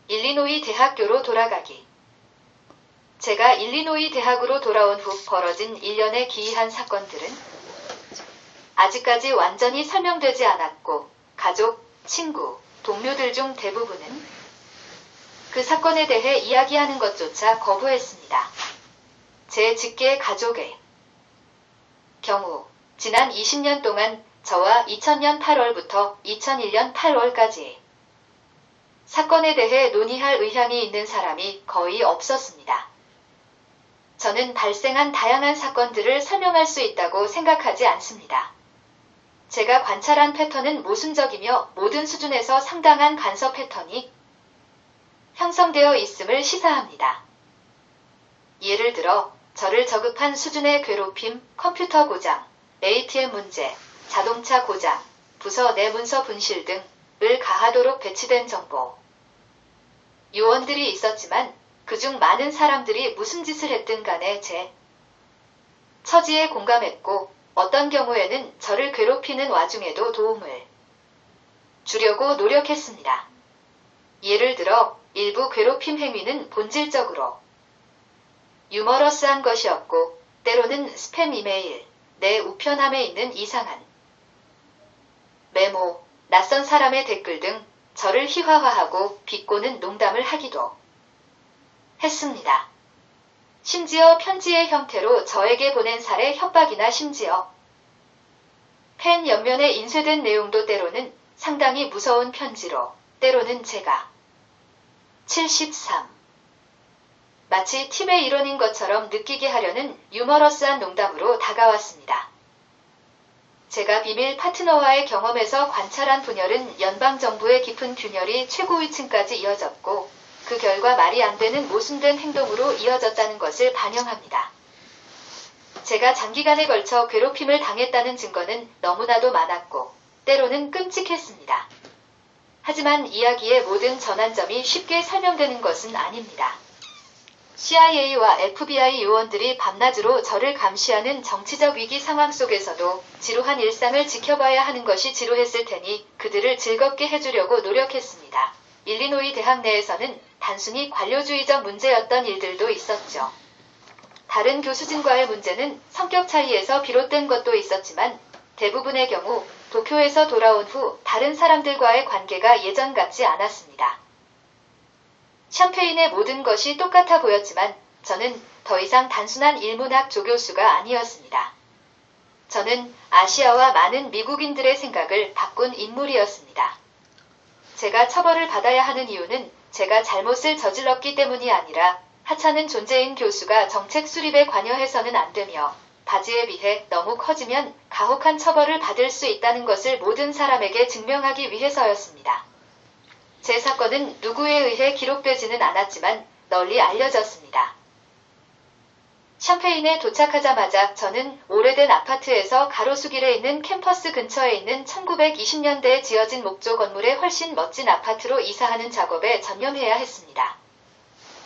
일리노이 대학교로 돌아가기. 제가 일리노이 대학으로 돌아온 후 벌어진 일련의 기이한 사건들은 아직까지 완전히 설명되지 않았고 가족, 친구, 동료들 중 대부분은 그 사건에 대해 이야기하는 것조차 거부했습니다. 제 직계 가족의 경우 지난 20년 동안 저와 2000년 8월부터 2001년 8월까지 사건에 대해 논의할 의향이 있는 사람이 거의 없었습니다. 저는 발생한 다양한 사건들을 설명할 수 있다고 생각하지 않습니다. 제가 관찰한 패턴은 모순적이며 모든 수준에서 상당한 간섭 패턴이 형성되어 있음을 시사합니다. 예를 들어 저를 저급한 수준의 괴롭힘, 컴퓨터 고장, ATM 문제, 자동차 고장, 부서 내 문서 분실 등을 가하도록 배치된 정보. 요원들이 있었지만 그중 많은 사람들이 무슨 짓을 했든 간에 제 처지에 공감했고 어떤 경우에는 저를 괴롭히는 와중에도 도움을 주려고 노력했습니다. 예를 들어 일부 괴롭힘 행위는 본질적으로 유머러스한 것이었고 때로는 스팸 이메일, 내 우편함에 있는 이상한 메모, 낯선 사람의 댓글 등 저를 희화화하고 비꼬는 농담을 하기도 했습니다. 심지어 편지의 형태로 저에게 보낸 살해 협박이나 심지어 펜 옆면에 인쇄된 내용도 때로는 상당히 무서운 편지로 때로는 제가 73 마치 팀의 일원인 것처럼 느끼게 하려는 유머러스한 농담으로 다가왔습니다. 제가 비밀 파트너와의 경험에서 관찰한 분열은 연방정부의 깊은 균열이 최고위층까지 이어졌고 그 결과 말이 안 되는 모순된 행동으로 이어졌다는 것을 반영합니다. 제가 장기간에 걸쳐 괴롭힘을 당했다는 증거는 너무나도 많았고 때로는 끔찍했습니다. 하지만 이야기의 모든 전환점이 쉽게 설명되는 것은 아닙니다. CIA와 FBI 요원들이 밤낮으로 저를 감시하는 정치적 위기 상황 속에서도 지루한 일상을 지켜봐야 하는 것이 지루했을 테니 그들을 즐겁게 해주려고 노력했습니다. 일리노이 대학 내에서는 단순히 관료주의적 문제였던 일들도 있었죠. 다른 교수진과의 문제는 성격 차이에서 비롯된 것도 있었지만 대부분의 경우 도쿄에서 돌아온 후 다른 사람들과의 관계가 예전 같지 않았습니다. 샴페인의 모든 것이 똑같아 보였지만 저는 더 이상 단순한 일문학 조교수가 아니었습니다. 저는 아시아와 많은 미국인들의 생각을 바꾼 인물이었습니다. 제가 처벌을 받아야 하는 이유는 제가 잘못을 저질렀기 때문이 아니라 하찮은 존재인 교수가 정책 수립에 관여해서는 안 되며 바지에 비해 너무 커지면 가혹한 처벌을 받을 수 있다는 것을 모든 사람에게 증명하기 위해서였습니다. 제 사건은 누구에 의해 기록되지는 않았지만 널리 알려졌습니다. 샴페인에 도착하자마자 저는 오래된 아파트에서 가로수길에 있는 캠퍼스 근처에 있는 1920년대에 지어진 목조 건물의 훨씬 멋진 아파트로 이사하는 작업에 전념해야 했습니다.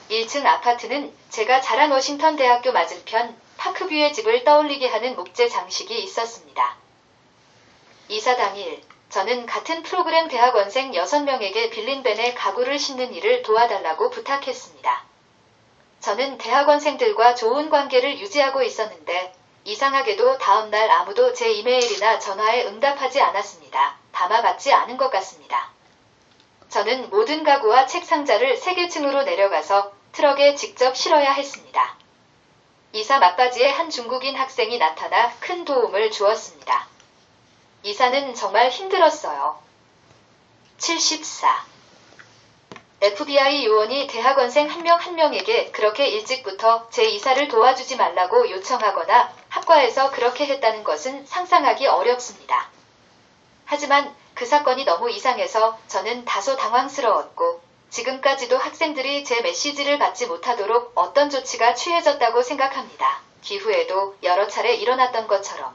1층 아파트는 제가 자란 워싱턴 대학교 맞은편 파크뷰의 집을 떠올리게 하는 목재 장식이 있었습니다. 이사 당일 저는 같은 프로그램 대학원생 6명에게 빌린 벤에 가구를 싣는 일을 도와달라고 부탁했습니다. 저는 대학원생들과 좋은 관계를 유지하고 있었는데 이상하게도 다음날 아무도 제 이메일이나 전화에 응답하지 않았습니다. 담아받지 않은 것 같습니다. 저는 모든 가구와 책 상자를 세계층으로 내려가서 트럭에 직접 실어야 했습니다. 이사 막바지에 한 중국인 학생이 나타나 큰 도움을 주었습니다. 이사는 정말 힘들었어요. 74. FBI 요원이 대학원생 한 명 한 명에게 그렇게 일찍부터 제 이사를 도와주지 말라고 요청하거나 학과에서 그렇게 했다는 것은 상상하기 어렵습니다. 하지만 그 사건이 너무 이상해서 저는 다소 당황스러웠고 지금까지도 학생들이 제 메시지를 받지 못하도록 어떤 조치가 취해졌다고 생각합니다. 기후에도 여러 차례 일어났던 것처럼.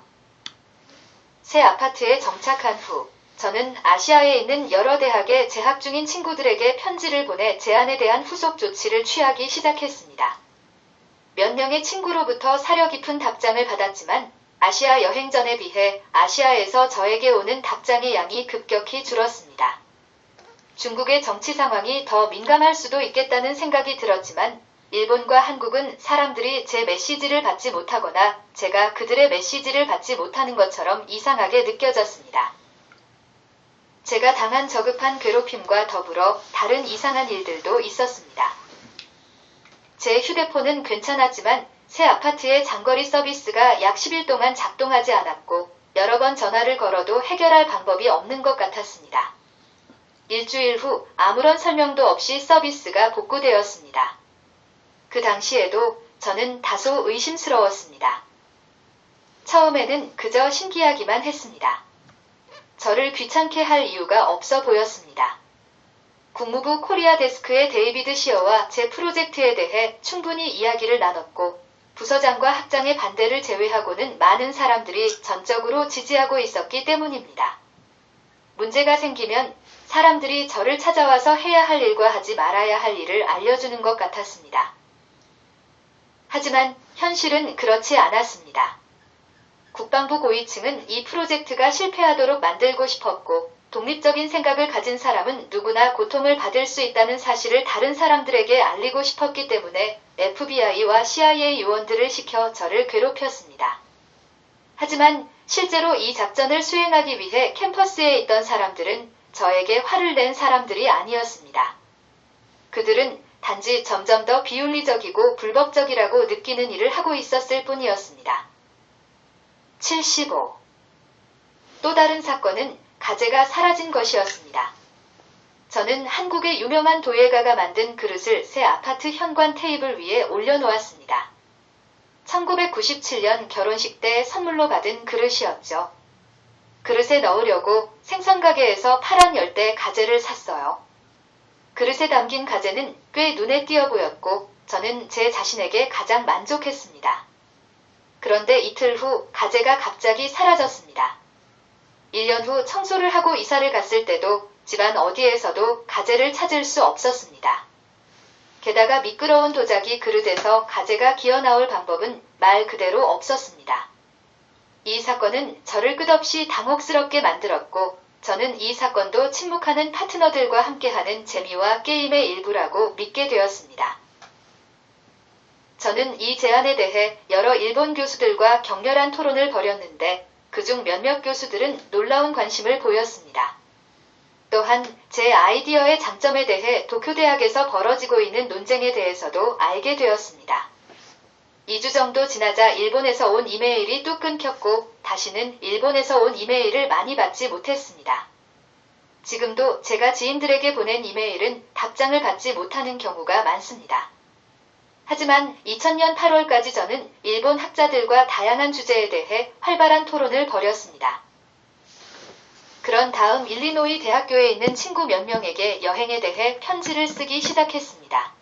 새 아파트에 정착한 후 저는 아시아에 있는 여러 대학에 재학 중인 친구들에게 편지를 보내 제안에 대한 후속 조치를 취하기 시작했습니다. 몇 명의 친구로부터 사려 깊은 답장을 받았지만 아시아 여행 전에 비해 아시아에서 저에게 오는 답장의 양이 급격히 줄었습니다. 중국의 정치 상황이 더 민감할 수도 있겠다는 생각이 들었지만 일본과 한국은 사람들이 제 메시지를 받지 못하거나 제가 그들의 메시지를 받지 못하는 것처럼 이상하게 느껴졌습니다. 제가 당한 저급한 괴롭힘과 더불어 다른 이상한 일들도 있었습니다. 제 휴대폰은 괜찮았지만 새 아파트의 장거리 서비스가 약 10일 동안 작동하지 않았고 여러 번 전화를 걸어도 해결할 방법이 없는 것 같았습니다. 일주일 후 아무런 설명도 없이 서비스가 복구되었습니다. 그 당시에도 저는 다소 의심스러웠습니다. 처음에는 그저 신기하기만 했습니다. 저를 귀찮게 할 이유가 없어 보였습니다. 국무부 코리아 데스크의 데이비드 시어와 제 프로젝트에 대해 충분히 이야기를 나눴고 부서장과 학장의 반대를 제외하고는 많은 사람들이 전적으로 지지하고 있었기 때문입니다. 문제가 생기면 사람들이 저를 찾아와서 해야 할 일과 하지 말아야 할 일을 알려주는 것 같았습니다. 하지만 현실은 그렇지 않았습니다. 국방부 고위층은 이 프로젝트가 실패하도록 만들고 싶었고 독립적인 생각을 가진 사람은 누구나 고통을 받을 수 있다는 사실을 다른 사람들에게 알리고 싶었기 때문에 FBI와 CIA 요원들을 시켜 저를 괴롭혔습니다. 하지만 실제로 이 작전을 수행하기 위해 캠퍼스에 있던 사람들은 저에게 화를 낸 사람들이 아니었습니다. 그들은 단지 점점 더 비윤리적이고 불법적이라고 느끼는 일을 하고 있었을 뿐이었습니다. 75. 또 다른 사건은 가재가 사라진 것이었습니다. 저는 한국의 유명한 도예가가 만든 그릇을 새 아파트 현관 테이블 위에 올려놓았습니다. 1997년 결혼식 때 선물로 받은 그릇이었죠. 그릇에 넣으려고 생선가게에서 파란 열대 가재를 샀어요. 그릇에 담긴 가재는 꽤 눈에 띄어 보였고 저는 제 자신에게 가장 만족했습니다. 그런데 이틀 후 가재가 갑자기 사라졌습니다. 1년 후 청소를 하고 이사를 갔을 때도 집안 어디에서도 가재를 찾을 수 없었습니다. 게다가 미끄러운 도자기 그릇에서 가재가 기어나올 방법은 말 그대로 없었습니다. 이 사건은 저를 끝없이 당혹스럽게 만들었고 저는 이 사건도 침묵하는 파트너들과 함께하는 재미와 게임의 일부라고 믿게 되었습니다. 저는 이 제안에 대해 여러 일본 교수들과 격렬한 토론을 벌였는데 그중 몇몇 교수들은 놀라운 관심을 보였습니다. 또한 제 아이디어의 장점에 대해 도쿄대학에서 벌어지고 있는 논쟁에 대해서도 알게 되었습니다. 2주 정도 지나자 일본에서 온 이메일이 뚝 끊겼고 다시는 일본에서 온 이메일을 많이 받지 못했습니다. 지금도 제가 지인들에게 보낸 이메일은 답장을 받지 못하는 경우가 많습니다. 하지만 2000년 8월까지 저는 일본 학자들과 다양한 주제에 대해 활발한 토론을 벌였습니다. 그런 다음 일리노이 대학교에 있는 친구 몇 명에게 여행에 대해 편지를 쓰기 시작했습니다.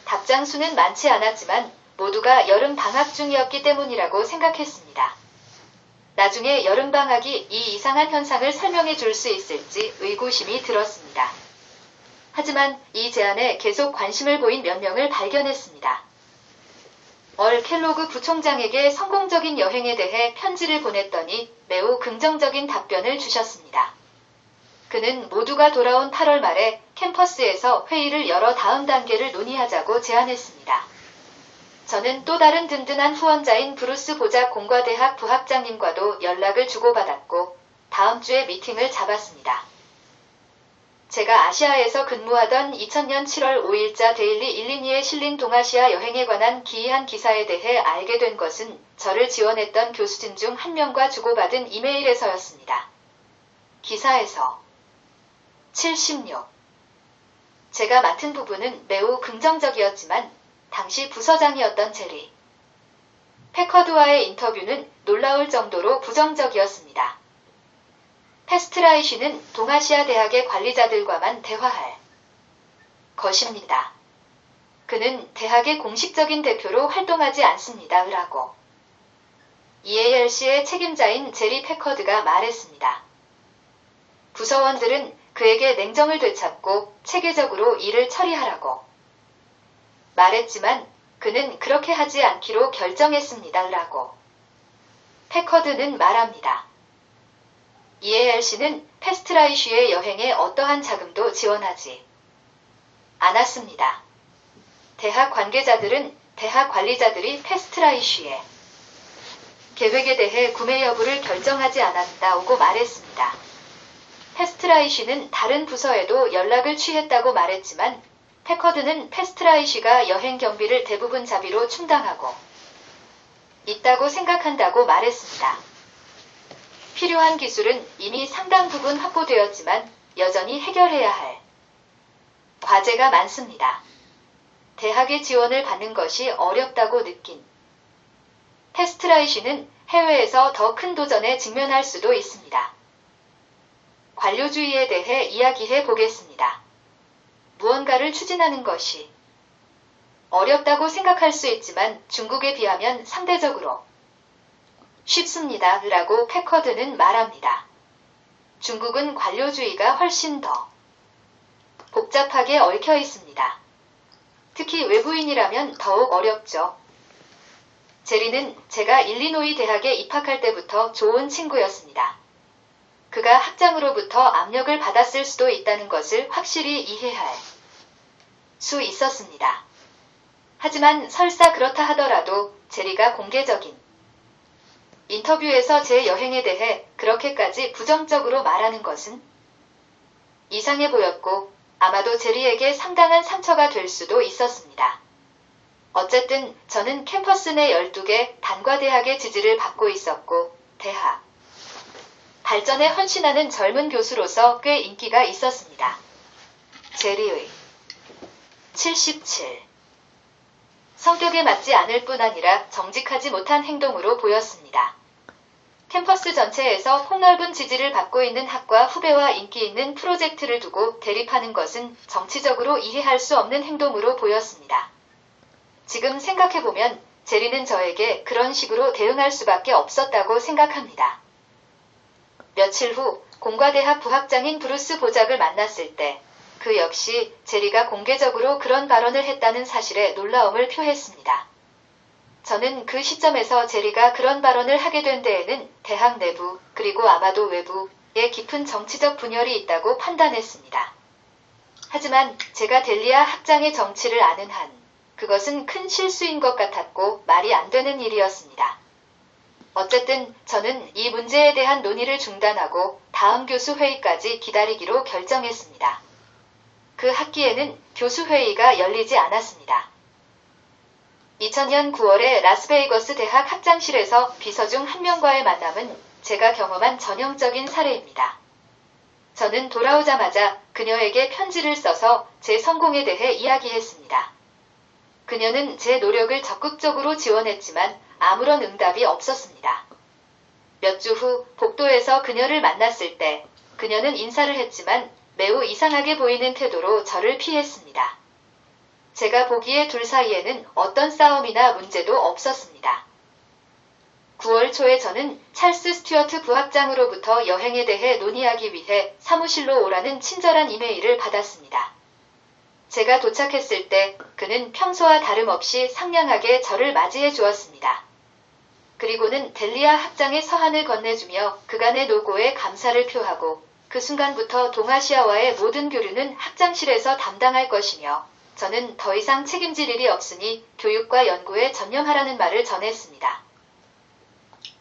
답장 수는 많지 않았지만 모두가 여름 방학 중이었기 때문이라고 생각했습니다. 나중에 여름 방학이 이 이상한 현상을 설명해 줄 수 있을지 의구심이 들었습니다. 하지만 이 제안에 계속 관심을 보인 몇 명을 발견했습니다. 얼 켈로그 부총장에게 성공적인 여행에 대해 편지를 보냈더니 매우 긍정적인 답변을 주셨습니다. 그는 모두가 돌아온 8월 말에 캠퍼스에서 회의를 열어 다음 단계를 논의하자고 제안했습니다. 저는 또 다른 든든한 후원자인 브루스 보작 공과대학 부학장님과도 연락을 주고받았고 다음 주에 미팅을 잡았습니다. 제가 아시아에서 근무하던 2000년 7월 5일자 데일리 일리니에 실린 동아시아 여행에 관한 기이한 기사에 대해 알게 된 것은 저를 지원했던 교수진 중 한 명과 주고받은 이메일에서였습니다. 기사에서 76. 제가 맡은 부분은 매우 긍정적이었지만 당시 부서장이었던 제리 패커드와의 인터뷰는 놀라울 정도로 부정적이었습니다. 패스트라이시는 동아시아 대학의 관리자들과만 대화할 것입니다. 그는 대학의 공식적인 대표로 활동하지 않습니다. 라고 EARC의 책임자인 제리 패커드가 말했습니다. 부서원들은 그에게 냉정을 되찾고 체계적으로 일을 처리하라고 말했지만 그는 그렇게 하지 않기로 결정했습니다. 라고 패커드는 말합니다. EARC는 패스트라이쉬의 여행에 어떠한 자금도 지원하지 않았습니다. 대학 관계자들은 대학 관리자들이 패스트라이쉬의 계획에 대해 구매 여부를 결정하지 않았다고 말했습니다. 패스트라이쉬는 다른 부서에도 연락을 취했다고 말했지만 패커드는 패스트라이쉬가 여행 경비를 대부분 자비로 충당하고 있다고 생각한다고 말했습니다. 필요한 기술은 이미 상당 부분 확보되었지만 여전히 해결해야 할 과제가 많습니다. 대학의 지원을 받는 것이 어렵다고 느낀 패스트라이쉬는 해외에서 더 큰 도전에 직면할 수도 있습니다. 관료주의에 대해 이야기해 보겠습니다. 무언가를 추진하는 것이 어렵다고 생각할 수 있지만 중국에 비하면 상대적으로 쉽습니다. 라고 패커드는 말합니다. 중국은 관료주의가 훨씬 더 복잡하게 얽혀 있습니다. 특히 외부인이라면 더욱 어렵죠. 제리는 제가 일리노이 대학에 입학할 때부터 좋은 친구였습니다. 그가 학장으로부터 압력을 받았을 수도 있다는 것을 확실히 이해할 수 있었습니다. 하지만 설사 그렇다 하더라도 제리가 공개적인 인터뷰에서 제 여행에 대해 그렇게까지 부정적으로 말하는 것은 이상해 보였고 아마도 제리에게 상당한 상처가 될 수도 있었습니다. 어쨌든 저는 캠퍼스 내 12개 단과대학의 지지를 받고 있었고 대학 발전에 헌신하는 젊은 교수로서 꽤 인기가 있었습니다. 제리의 77 성격에 맞지 않을 뿐 아니라 정직하지 못한 행동으로 보였습니다. 캠퍼스 전체에서 폭넓은 지지를 받고 있는 학과 후배와 인기 있는 프로젝트를 두고 대립하는 것은 정치적으로 이해할 수 없는 행동으로 보였습니다. 지금 생각해보면 제리는 저에게 그런 식으로 대응할 수밖에 없었다고 생각합니다. 며칠 후 공과대학 부학장인 브루스 보작을 만났을 때 그 역시 제리가 공개적으로 그런 발언을 했다는 사실에 놀라움을 표했습니다. 저는 그 시점에서 제리가 그런 발언을 하게 된 데에는 대학 내부 그리고 아마도 외부에 깊은 정치적 분열이 있다고 판단했습니다. 하지만 제가 델리아 학장의 정치를 아는 한 그것은 큰 실수인 것 같았고 말이 안 되는 일이었습니다. 어쨌든 저는 이 문제에 대한 논의를 중단하고 다음 교수 회의까지 기다리기로 결정했습니다. 그 학기에는 교수 회의가 열리지 않았습니다. 2000년 9월에 라스베이거스 대학 학장실에서 비서 중 한 명과의 만남은 제가 경험한 전형적인 사례입니다. 저는 돌아오자마자 그녀에게 편지를 써서 제 성공에 대해 이야기했습니다. 그녀는 제 노력을 적극적으로 지원했지만 아무런 응답이 없었습니다. 몇 주 후 복도에서 그녀를 만났을 때 그녀는 인사를 했지만 매우 이상하게 보이는 태도로 저를 피했습니다. 제가 보기에 둘 사이에는 어떤 싸움이나 문제도 없었습니다. 9월 초에 저는 찰스 스튜어트 부학장으로부터 여행에 대해 논의하기 위해 사무실로 오라는 친절한 이메일을 받았습니다. 제가 도착했을 때 그는 평소와 다름없이 상냥하게 저를 맞이해 주었습니다. 그리고는 델리아 학장의 서한을 건네주며 그간의 노고에 감사를 표하고 그 순간부터 동아시아와의 모든 교류는 학장실에서 담당할 것이며 저는 더 이상 책임질 일이 없으니 교육과 연구에 전념하라는 말을 전했습니다.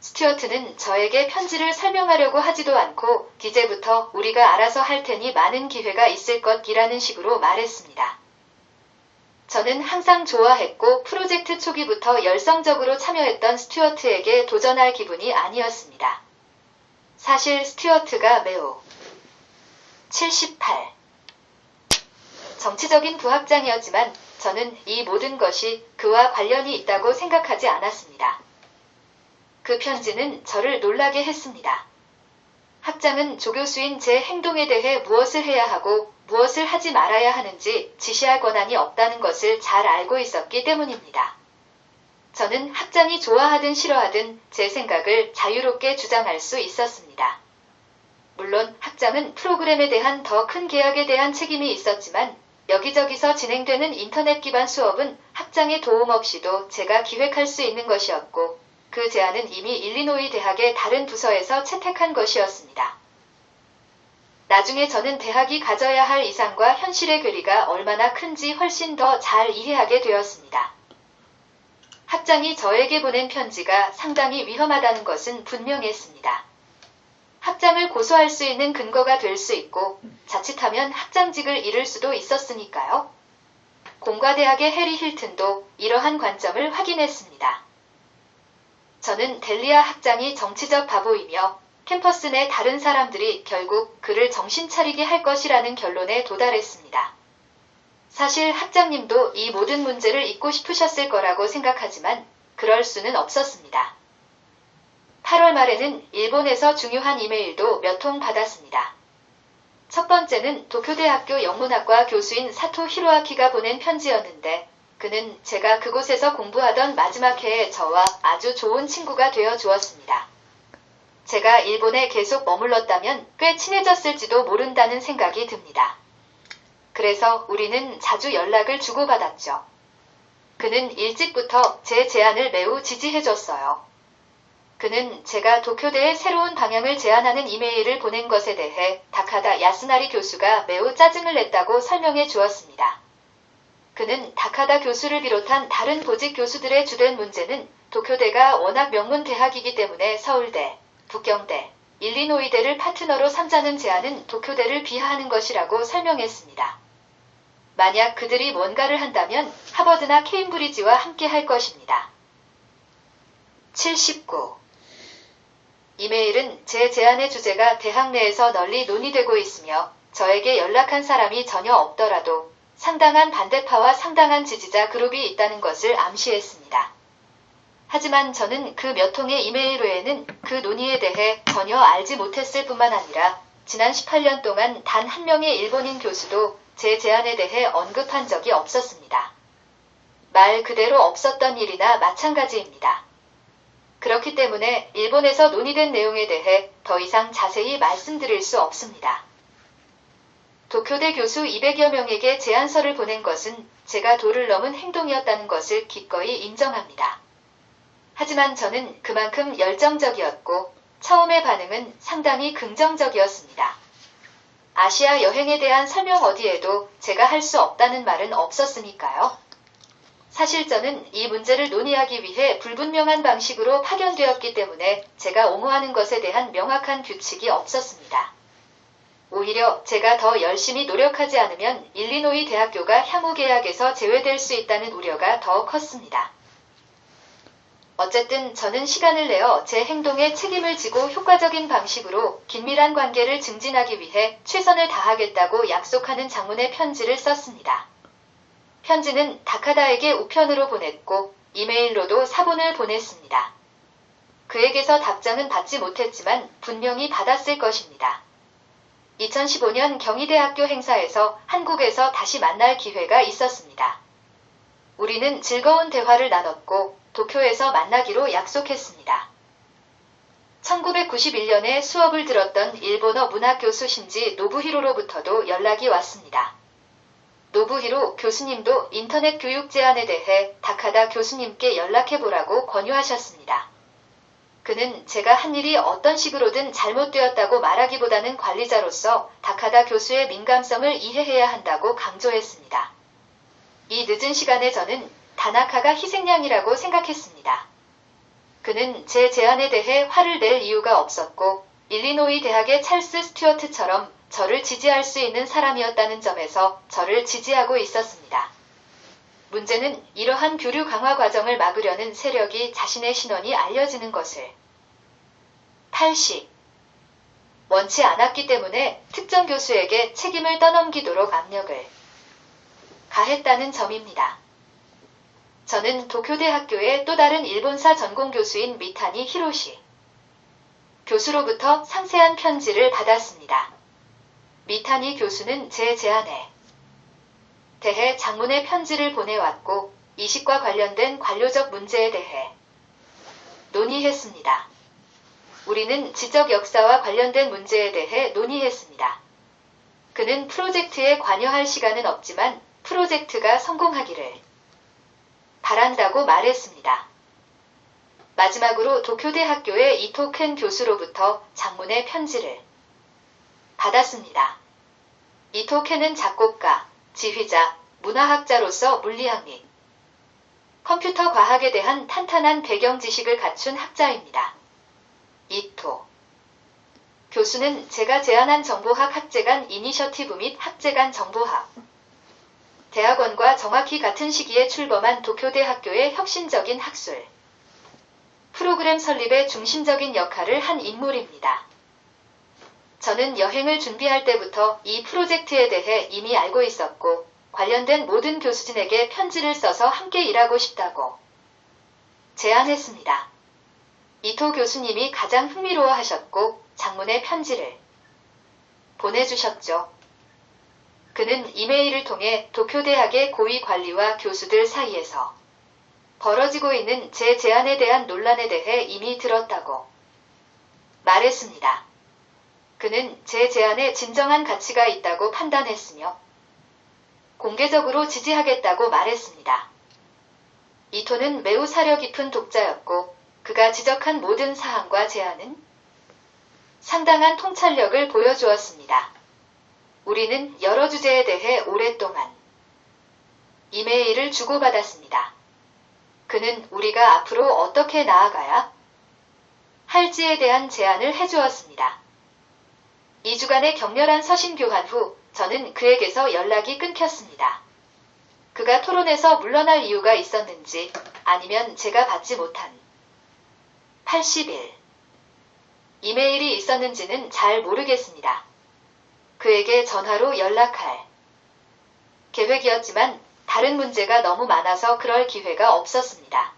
스튜어트는 저에게 편지를 설명하려고 하지도 않고 이제부터 우리가 알아서 할 테니 많은 기회가 있을 것이라는 식으로 말했습니다. 저는 항상 좋아했고 프로젝트 초기부터 열성적으로 참여했던 스튜어트에게 도전할 기분이 아니었습니다. 사실 스튜어트가 매우 78 정치적인 부학장이었지만 저는 이 모든 것이 그와 관련이 있다고 생각하지 않았습니다. 그 편지는 저를 놀라게 했습니다. 학장은 조교수인 제 행동에 대해 무엇을 해야 하고 무엇을 하지 말아야 하는지 지시할 권한이 없다는 것을 잘 알고 있었기 때문입니다. 저는 학장이 좋아하든 싫어하든 제 생각을 자유롭게 주장할 수 있었습니다. 물론 학장은 프로그램에 대한 더 큰 계약에 대한 책임이 있었지만 여기저기서 진행되는 인터넷 기반 수업은 학장의 도움 없이도 제가 기획할 수 있는 것이었고 그 제안은 이미 일리노이 대학의 다른 부서에서 채택한 것이었습니다. 나중에 저는 대학이 가져야 할 이상과 현실의 괴리가 얼마나 큰지 훨씬 더 잘 이해하게 되었습니다. 학장이 저에게 보낸 편지가 상당히 위험하다는 것은 분명했습니다. 학장을 고소할 수 있는 근거가 될 수 있고 자칫하면 학장직을 잃을 수도 있었으니까요. 공과대학의 해리 힐튼도 이러한 관점을 확인했습니다. 저는 델리아 학장이 정치적 바보이며 캠퍼스 내 다른 사람들이 결국 그를 정신 차리게 할 것이라는 결론에 도달했습니다. 사실 학장님도 이 모든 문제를 잊고 싶으셨을 거라고 생각하지만 그럴 수는 없었습니다. 8월 말에는 일본에서 중요한 이메일도 몇 통 받았습니다. 첫 번째는 도쿄대학교 영문학과 교수인 사토 히로아키가 보낸 편지였는데 그는 제가 그곳에서 공부하던 마지막 해에 저와 아주 좋은 친구가 되어 주었습니다. 제가 일본에 계속 머물렀다면 꽤 친해졌을지도 모른다는 생각이 듭니다. 그래서 우리는 자주 연락을 주고받았죠. 그는 일찍부터 제 제안을 매우 지지해줬어요. 그는 제가 도쿄대의 새로운 방향을 제안하는 이메일을 보낸 것에 대해 다카다 야스나리 교수가 매우 짜증을 냈다고 설명해 주었습니다. 그는 다카다 교수를 비롯한 다른 보직 교수들의 주된 문제는 도쿄대가 워낙 명문 대학이기 때문에 서울대, 북경대, 일리노이대를 파트너로 삼자는 제안은 도쿄대를 비하하는 것이라고 설명했습니다. 만약 그들이 뭔가를 한다면 하버드나 케임브리지와 함께 할 것입니다. 79. 이메일은 제 제안의 주제가 대학 내에서 널리 논의되고 있으며 저에게 연락한 사람이 전혀 없더라도 상당한 반대파와 상당한 지지자 그룹이 있다는 것을 암시했습니다. 하지만 저는 그 몇 통의 이메일 외에는 그 논의에 대해 전혀 알지 못했을 뿐만 아니라 지난 18년 동안 단 한 명의 일본인 교수도 제 제안에 대해 언급한 적이 없었습니다. 말 그대로 없었던 일이나 마찬가지입니다. 그렇기 때문에 일본에서 논의된 내용에 대해 더 이상 자세히 말씀드릴 수 없습니다. 도쿄대 교수 200여 명에게 제안서를 보낸 것은 제가 도를 넘은 행동이었다는 것을 기꺼이 인정합니다. 하지만 저는 그만큼 열정적이었고 처음의 반응은 상당히 긍정적이었습니다. 아시아 여행에 대한 설명 어디에도 제가 할 수 없다는 말은 없었으니까요. 사실 저는 이 문제를 논의하기 위해 불분명한 방식으로 파견되었기 때문에 제가 옹호하는 것에 대한 명확한 규칙이 없었습니다. 오히려 제가 더 열심히 노력하지 않으면 일리노이 대학교가 향후 계약에서 제외될 수 있다는 우려가 더 컸습니다. 어쨌든 저는 시간을 내어 제 행동에 책임을 지고 효과적인 방식으로 긴밀한 관계를 증진하기 위해 최선을 다하겠다고 약속하는 장문의 편지를 썼습니다. 편지는 다카다에게 우편으로 보냈고 이메일로도 사본을 보냈습니다. 그에게서 답장은 받지 못했지만 분명히 받았을 것입니다. 2015년 경희대학교 행사에서 한국에서 다시 만날 기회가 있었습니다. 우리는 즐거운 대화를 나눴고 도쿄에서 만나기로 약속했습니다. 1991년에 수업을 들었던 일본어 문학교수 신지 노부히로로부터도 연락이 왔습니다. 노부히로 교수님도 인터넷 교육 제안에 대해 다카다 교수님께 연락해보라고 권유하셨습니다. 그는 제가 한 일이 어떤 식으로든 잘못되었다고 말하기보다는 관리자로서 다카다 교수의 민감성을 이해해야 한다고 강조했습니다. 이 늦은 시간에 저는 다나카가 희생양이라고 생각했습니다. 그는 제 제안에 대해 화를 낼 이유가 없었고 일리노이 대학의 찰스 스튜어트처럼 저를 지지할 수 있는 사람이었다는 점에서 저를 지지하고 있었습니다. 문제는 이러한 교류 강화 과정을 막으려는 세력이 자신의 신원이 알려지는 것을 80. 원치 않았기 때문에 특정 교수에게 책임을 떠넘기도록 압력을 가했다는 점입니다. 저는 도쿄대 학교의 또 다른 일본사 전공 교수인 미타니 히로시 교수로부터 상세한 편지를 받았습니다. 미타니 교수는 제 제안에 대해 장문의 편지를 보내왔고 이식과 관련된 관료적 문제에 대해 논의했습니다. 우리는 지적 역사와 관련된 문제에 대해 논의했습니다. 그는 프로젝트에 관여할 시간은 없지만 프로젝트가 성공하기를 바란다고 말했습니다. 마지막으로 도쿄대 학교의 이토 켄 교수로부터 장문의 편지를 받았습니다. 이토케는 작곡가, 지휘자, 문화학자로서 물리학 및 컴퓨터 과학에 대한 탄탄한 배경 지식을 갖춘 학자입니다. 이토 교수는 제가 제안한 정보학 학제간 이니셔티브 및 학제간 정보학 대학원과 정확히 같은 시기에 출범한 도쿄대 학교의 혁신적인 학술 프로그램 설립의 중심적인 역할을 한 인물입니다. 저는 여행을 준비할 때부터 이 프로젝트에 대해 이미 알고 있었고 관련된 모든 교수진에게 편지를 써서 함께 일하고 싶다고 제안했습니다. 이토 교수님이 가장 흥미로워하셨고 장문의 편지를 보내주셨죠. 그는 이메일을 통해 도쿄대학의 고위 관리와 교수들 사이에서 벌어지고 있는 제 제안에 대한 논란에 대해 이미 들었다고 말했습니다. 그는 제 제안에 진정한 가치가 있다고 판단했으며 공개적으로 지지하겠다고 말했습니다. 이토는 매우 사려 깊은 독자였고 그가 지적한 모든 사항과 제안은 상당한 통찰력을 보여주었습니다. 우리는 여러 주제에 대해 오랫동안 이메일을 주고받았습니다. 그는 우리가 앞으로 어떻게 나아가야 할지에 대한 제안을 해주었습니다. 2주간의 격렬한 서신 교환 후 저는 그에게서 연락이 끊겼습니다. 그가 토론에서 물러날 이유가 있었는지 아니면 제가 받지 못한 80일 이메일이 있었는지는 잘 모르겠습니다. 그에게 전화로 연락할 계획이었지만 다른 문제가 너무 많아서 그럴 기회가 없었습니다.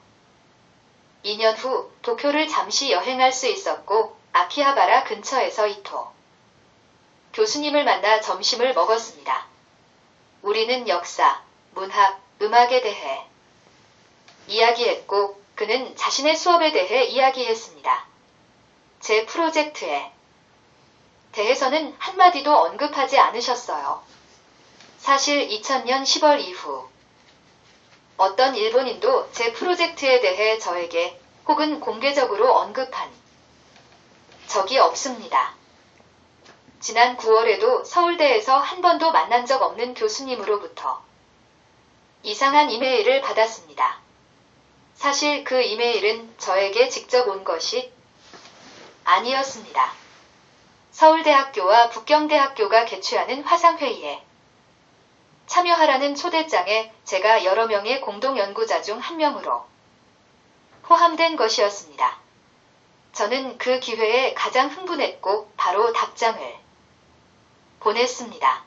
2년 후 도쿄를 잠시 여행할 수 있었고 아키하바라 근처에서 이토 교수님을 만나 점심을 먹었습니다. 우리는 역사, 문학, 음악에 대해 이야기했고 그는 자신의 수업에 대해 이야기했습니다. 제 프로젝트에 대해서는 한마디도 언급하지 않으셨어요. 사실 2000년 10월 이후 어떤 일본인도 제 프로젝트에 대해 저에게 혹은 공개적으로 언급한 적이 없습니다. 지난 9월에도 서울대에서 한 번도 만난 적 없는 교수님으로부터 이상한 이메일을 받았습니다. 사실 그 이메일은 저에게 직접 온 것이 아니었습니다. 서울대학교와 북경대학교가 개최하는 화상회의에 참여하라는 초대장에 제가 여러 명의 공동연구자 중 한 명으로 포함된 것이었습니다. 저는 그 기회에 가장 흥분했고 바로 답장을 보냈습니다.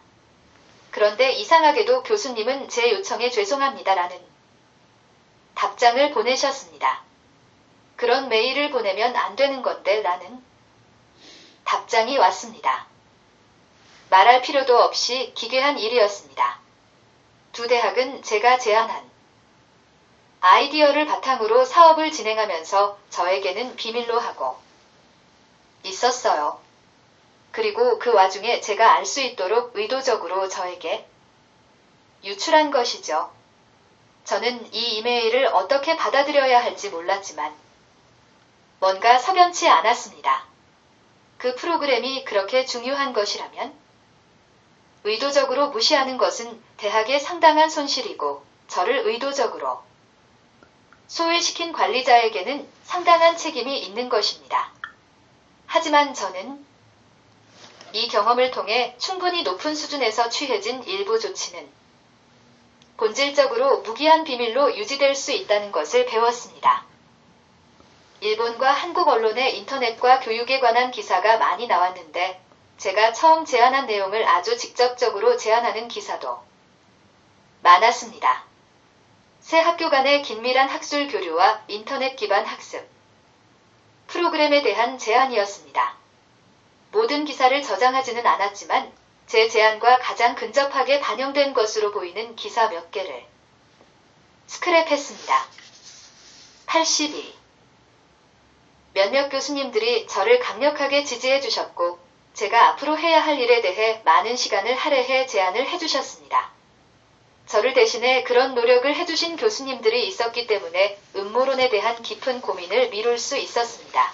그런데 이상하게도 교수님은 제 요청에 죄송합니다라는 답장을 보내셨습니다. 그런 메일을 보내면 안 되는 건데 라는 답장이 왔습니다. 말할 필요도 없이 기괴한 일이었습니다. 두 대학은 제가 제안한 아이디어를 바탕으로 사업을 진행하면서 저에게는 비밀로 하고 있었어요. 그리고 그 와중에 제가 알 수 있도록 의도적으로 저에게 유출한 것이죠. 저는 이 이메일을 어떻게 받아들여야 할지 몰랐지만 뭔가 석연치 않았습니다. 그 프로그램이 그렇게 중요한 것이라면 의도적으로 무시하는 것은 대학에 상당한 손실이고 저를 의도적으로 소외시킨 관리자에게는 상당한 책임이 있는 것입니다. 하지만 저는 이 경험을 통해 충분히 높은 수준에서 취해진 일부 조치는 본질적으로 무기한 비밀로 유지될 수 있다는 것을 배웠습니다. 일본과 한국 언론의 인터넷과 교육에 관한 기사가 많이 나왔는데 제가 처음 제안한 내용을 아주 직접적으로 제안하는 기사도 많았습니다. 새 학교 간의 긴밀한 학술 교류와 인터넷 기반 학습 프로그램에 대한 제안이었습니다. 모든 기사를 저장하지는 않았지만 제 제안과 가장 근접하게 반영된 것으로 보이는 기사 몇 개를 스크랩했습니다. 82. 몇몇 교수님들이 저를 강력하게 지지해 주셨고 제가 앞으로 해야 할 일에 대해 많은 시간을 할애해 제안을 해주셨습니다. 저를 대신해 그런 노력을 해주신 교수님들이 있었기 때문에 음모론에 대한 깊은 고민을 미룰 수 있었습니다.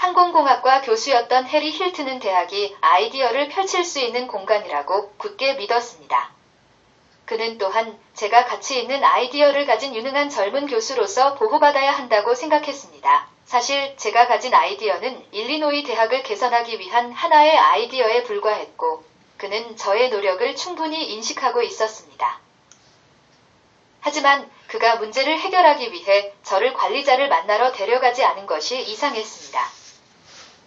항공공학과 교수였던 해리 힐튼은 대학이 아이디어를 펼칠 수 있는 공간이라고 굳게 믿었습니다. 그는 또한 제가 가치 있는 아이디어를 가진 유능한 젊은 교수로서 보호받아야 한다고 생각했습니다. 사실 제가 가진 아이디어는 일리노이 대학을 개선하기 위한 하나의 아이디어에 불과했고 그는 저의 노력을 충분히 인식하고 있었습니다. 하지만 그가 문제를 해결하기 위해 저를 관리자를 만나러 데려가지 않은 것이 이상했습니다.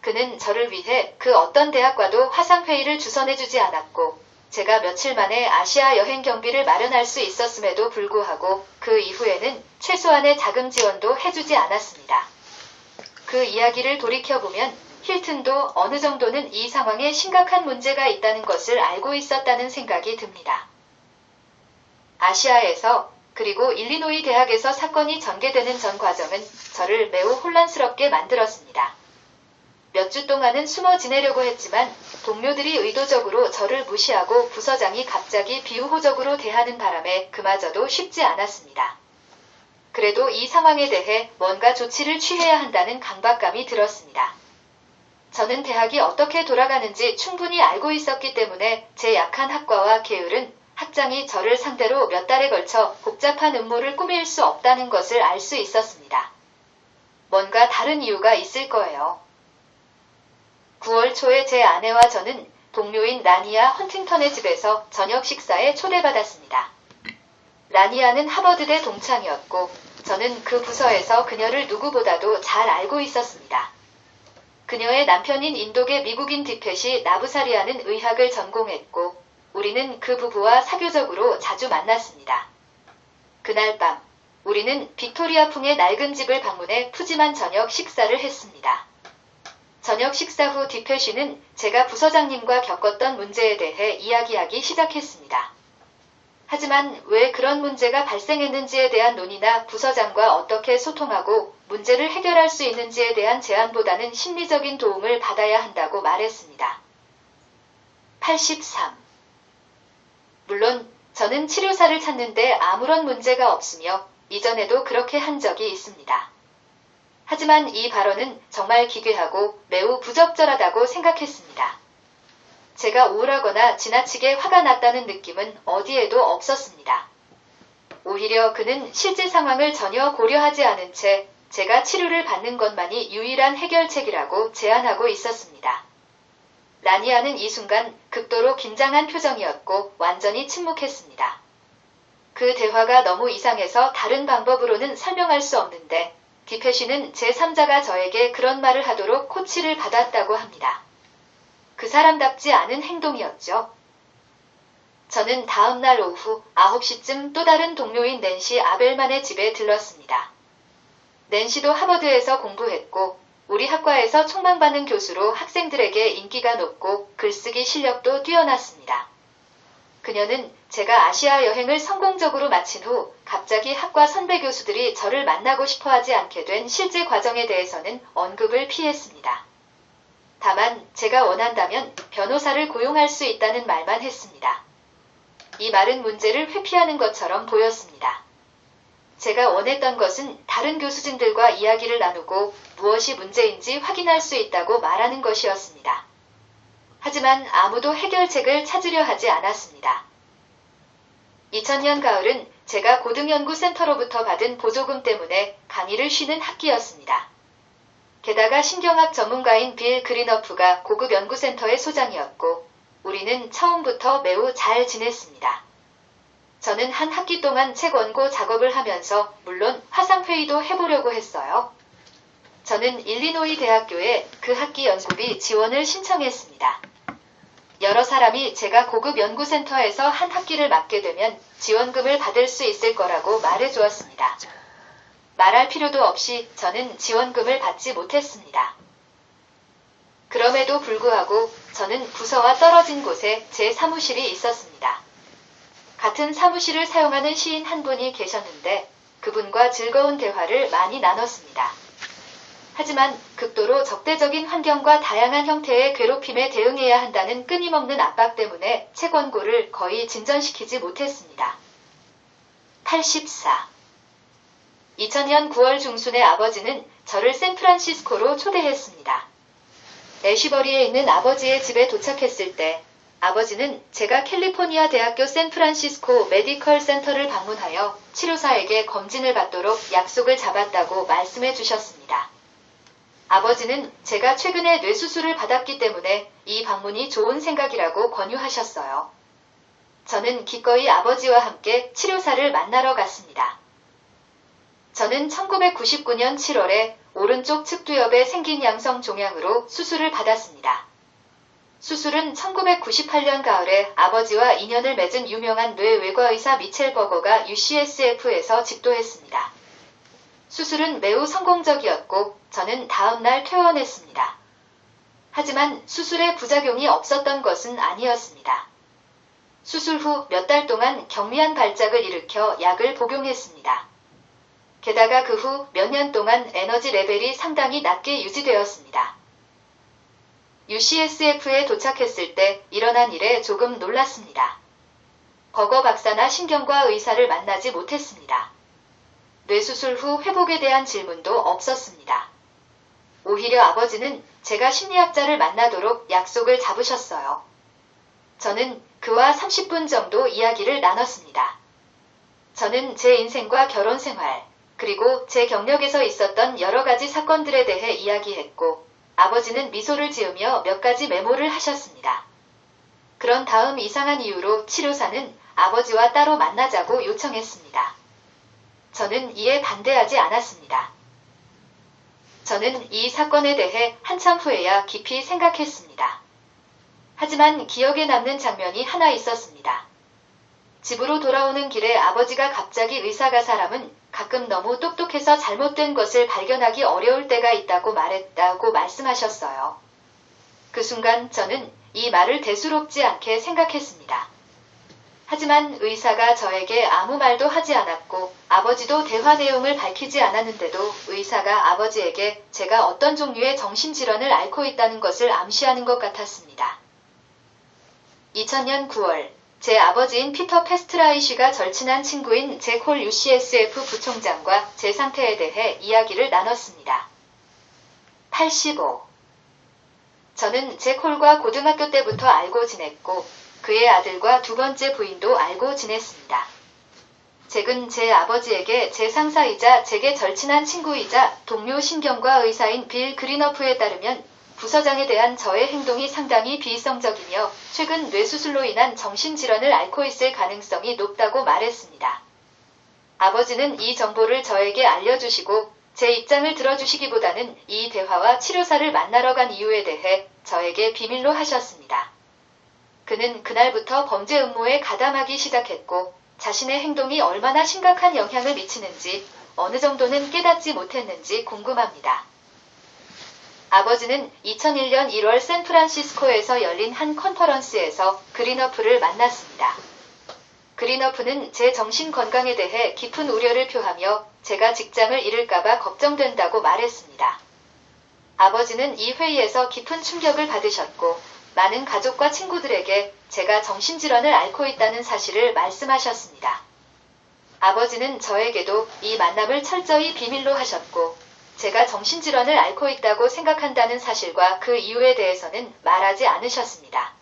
그는 저를 위해 그 어떤 대학과도 화상회의를 주선해주지 않았고 제가 며칠 만에 아시아 여행 경비를 마련할 수 있었음에도 불구하고 그 이후에는 최소한의 자금 지원도 해주지 않았습니다. 그 이야기를 돌이켜보면 힐튼도 어느 정도는 이 상황에 심각한 문제가 있다는 것을 알고 있었다는 생각이 듭니다. 아시아에서 그리고 일리노이 대학에서 사건이 전개되는 전 과정은 저를 매우 혼란스럽게 만들었습니다. 몇 주 동안은 숨어 지내려고 했지만 동료들이 의도적으로 저를 무시하고 부서장이 갑자기 비우호적으로 대하는 바람에 그마저도 쉽지 않았습니다. 그래도 이 상황에 대해 뭔가 조치를 취해야 한다는 강박감이 들었습니다. 저는 대학이 어떻게 돌아가는지 충분히 알고 있었기 때문에 제 약한 학과와 계율은 학장이 저를 상대로 몇 달에 걸쳐 복잡한 음모를 꾸밀 수 없다는 것을 알 수 있었습니다. 뭔가 다른 이유가 있을 거예요. 9월 초에 제 아내와 저는 동료인 라니아 헌팅턴의 집에서 저녁 식사에 초대받았습니다. 라니아는 하버드대 동창이었고 저는 그 부서에서 그녀를 누구보다도 잘 알고 있었습니다. 그녀의 남편인 인도계 미국인 디펫이 나부사리아는 의학을 전공했고 우리는 그 부부와 사교적으로 자주 만났습니다. 그날 밤 우리는 빅토리아풍의 낡은 집을 방문해 푸짐한 저녁 식사를 했습니다. 저녁 식사 후 디펫이는 제가 부서장님과 겪었던 문제에 대해 이야기하기 시작했습니다. 하지만 왜 그런 문제가 발생했는지에 대한 논의나 부서장과 어떻게 소통하고 문제를 해결할 수 있는지에 대한 제안보다는 심리적인 도움을 받아야 한다고 말했습니다. 83. 물론 저는 치료사를 찾는데 아무런 문제가 없으며 이전에도 그렇게 한 적이 있습니다. 하지만 이 발언은 정말 기괴하고 매우 부적절하다고 생각했습니다. 제가 우울하거나 지나치게 화가 났다는 느낌은 어디에도 없었습니다. 오히려 그는 실제 상황을 전혀 고려하지 않은 채 제가 치료를 받는 것만이 유일한 해결책이라고 제안하고 있었습니다. 라니아는 이 순간 극도로 긴장한 표정이었고 완전히 침묵했습니다. 그 대화가 너무 이상해서 다른 방법으로는 설명할 수 없는데 디펫이는 제3자가 저에게 그런 말을 하도록 코치를 받았다고 합니다. 그 사람답지 않은 행동이었죠. 저는 다음 날 오후 9시쯤 또 다른 동료인 낸시 아벨만의 집에 들렀습니다. 낸시도 하버드에서 공부했고 우리 학과에서 촉망받는 교수로 학생들에게 인기가 높고 글쓰기 실력도 뛰어났습니다. 그녀는 제가 아시아 여행을 성공적으로 마친 후 갑자기 학과 선배 교수들이 저를 만나고 싶어 하지 않게 된 실제 과정에 대해서는 언급을 피했습니다. 다만 제가 원한다면 변호사를 고용할 수 있다는 말만 했습니다. 이 말은 문제를 회피하는 것처럼 보였습니다. 제가 원했던 것은 다른 교수진들과 이야기를 나누고 무엇이 문제인지 확인할 수 있다고 말하는 것이었습니다. 하지만 아무도 해결책을 찾으려 하지 않았습니다. 2000년 가을은 제가 고등연구센터로부터 받은 보조금 때문에 강의를 쉬는 학기였습니다. 게다가 신경학 전문가인 빌 그린어프가 고급 연구센터의 소장이었고 우리는 처음부터 매우 잘 지냈습니다. 저는 한 학기 동안 책 원고 작업을 하면서 물론 화상회의도 해보려고 했어요. 저는 일리노이 대학교에 그 학기 연구비 지원을 신청했습니다. 여러 사람이 제가 고급 연구센터에서 한 학기를 맡게 되면 지원금을 받을 수 있을 거라고 말해주었습니다. 말할 필요도 없이 저는 지원금을 받지 못했습니다. 그럼에도 불구하고 저는 부서와 떨어진 곳에 제 사무실이 있었습니다. 같은 사무실을 사용하는 시인 한 분이 계셨는데 그분과 즐거운 대화를 많이 나눴습니다. 하지만 극도로 적대적인 환경과 다양한 형태의 괴롭힘에 대응해야 한다는 끊임없는 압박 때문에 책 원고를 거의 진전시키지 못했습니다. 84. 2000년 9월 중순에 아버지는 저를 샌프란시스코로 초대했습니다. 애쉬버리에 있는 아버지의 집에 도착했을 때 아버지는 제가 캘리포니아 대학교 샌프란시스코 메디컬 센터를 방문하여 치료사에게 검진을 받도록 약속을 잡았다고 말씀해 주셨습니다. 아버지는 제가 최근에 뇌수술을 받았기 때문에 이 방문이 좋은 생각이라고 권유하셨어요. 저는 기꺼이 아버지와 함께 치료사를 만나러 갔습니다. 저는 1999년 7월에 오른쪽 측두엽에 생긴 양성 종양으로 수술을 받았습니다. 수술은 1998년 가을에 아버지와 인연을 맺은 유명한 뇌외과의사 미첼 버거가 UCSF에서 집도했습니다. 수술은 매우 성공적이었고 저는 다음날 퇴원했습니다. 하지만 수술에 부작용이 없었던 것은 아니었습니다. 수술 후 몇 달 동안 경미한 발작을 일으켜 약을 복용했습니다. 게다가 그 후 몇 년 동안 에너지 레벨이 상당히 낮게 유지되었습니다. UCSF에 도착했을 때 일어난 일에 조금 놀랐습니다. 버거 박사나 신경과 의사를 만나지 못했습니다. 뇌수술 후 회복에 대한 질문도 없었습니다. 오히려 아버지는 제가 심리학자를 만나도록 약속을 잡으셨어요. 저는 그와 30분 정도 이야기를 나눴습니다. 저는 제 인생과 결혼 생활, 그리고 제 경력에서 있었던 여러 가지 사건들에 대해 이야기했고, 아버지는 미소를 지으며 몇 가지 메모를 하셨습니다. 그런 다음 이상한 이유로 치료사는 아버지와 따로 만나자고 요청했습니다. 저는 이에 반대하지 않았습니다. 저는 이 사건에 대해 한참 후에야 깊이 생각했습니다. 하지만 기억에 남는 장면이 하나 있었습니다. 집으로 돌아오는 길에 아버지가 갑자기 의사가 사람은 가끔 너무 똑똑해서 잘못된 것을 발견하기 어려울 때가 있다고 말했다고 말씀하셨어요. 그 순간 저는 이 말을 대수롭지 않게 생각했습니다. 하지만 의사가 저에게 아무 말도 하지 않았고 아버지도 대화 내용을 밝히지 않았는데도 의사가 아버지에게 제가 어떤 종류의 정신질환을 앓고 있다는 것을 암시하는 것 같았습니다. 2000년 9월 제 아버지인 피터 페스트라이쉬가 절친한 친구인 잭홀 UCSF 부총장과 제 상태에 대해 이야기를 나눴습니다. 85. 저는 잭홀과 고등학교 때부터 알고 지냈고 그의 아들과 두 번째 부인도 알고 지냈습니다. 잭은 제 아버지에게 제 상사이자 잭의 절친한 친구이자 동료 신경과 의사인 빌 그리너프에 따르면 부서장에 대한 저의 행동이 상당히 비이성적이며 최근 뇌수술로 인한 정신질환을 앓고 있을 가능성이 높다고 말했습니다. 아버지는 이 정보를 저에게 알려주시고 제 입장을 들어주시기보다는 이 대화와 치료사를 만나러 간 이유에 대해 저에게 비밀로 하셨습니다. 그는 그날부터 범죄 음모에 가담하기 시작했고 자신의 행동이 얼마나 심각한 영향을 미치는지 어느 정도는 깨닫지 못했는지 궁금합니다. 아버지는 2001년 1월 샌프란시스코에서 열린 한 컨퍼런스에서 그리너프를 만났습니다. 그리너프는 제 정신 건강에 대해 깊은 우려를 표하며 제가 직장을 잃을까봐 걱정된다고 말했습니다. 아버지는 이 회의에서 깊은 충격을 받으셨고 많은 가족과 친구들에게 제가 정신질환을 앓고 있다는 사실을 말씀하셨습니다. 아버지는 저에게도 이 만남을 철저히 비밀로 하셨고 제가 정신질환을 앓고 있다고 생각한다는 사실과 그 이유에 대해서는 말하지 않으셨습니다.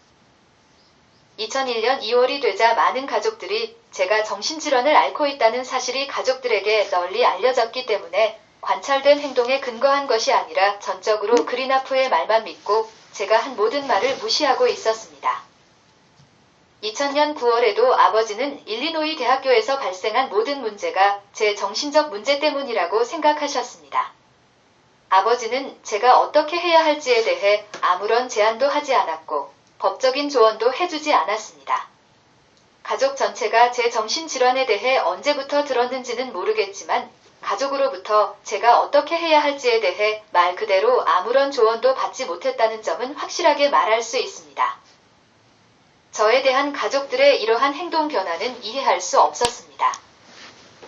2001년 2월이 되자 많은 가족들이 제가 정신질환을 앓고 있다는 사실이 가족들에게 널리 알려졌기 때문에 관찰된 행동에 근거한 것이 아니라 전적으로 그리너프의 말만 믿고 제가 한 모든 말을 무시하고 있었습니다. 2000년 9월에도 아버지는 일리노이 대학교에서 발생한 모든 문제가 제 정신적 문제 때문이라고 생각하셨습니다. 아버지는 제가 어떻게 해야 할지에 대해 아무런 제안도 하지 않았고 법적인 조언도 해주지 않았습니다. 가족 전체가 제 정신질환에 대해 언제부터 들었는지는 모르겠지만 가족으로부터 제가 어떻게 해야 할지에 대해 말 그대로 아무런 조언도 받지 못했다는 점은 확실하게 말할 수 있습니다. 저에 대한 가족들의 이러한 행동 변화는 이해할 수 없었습니다.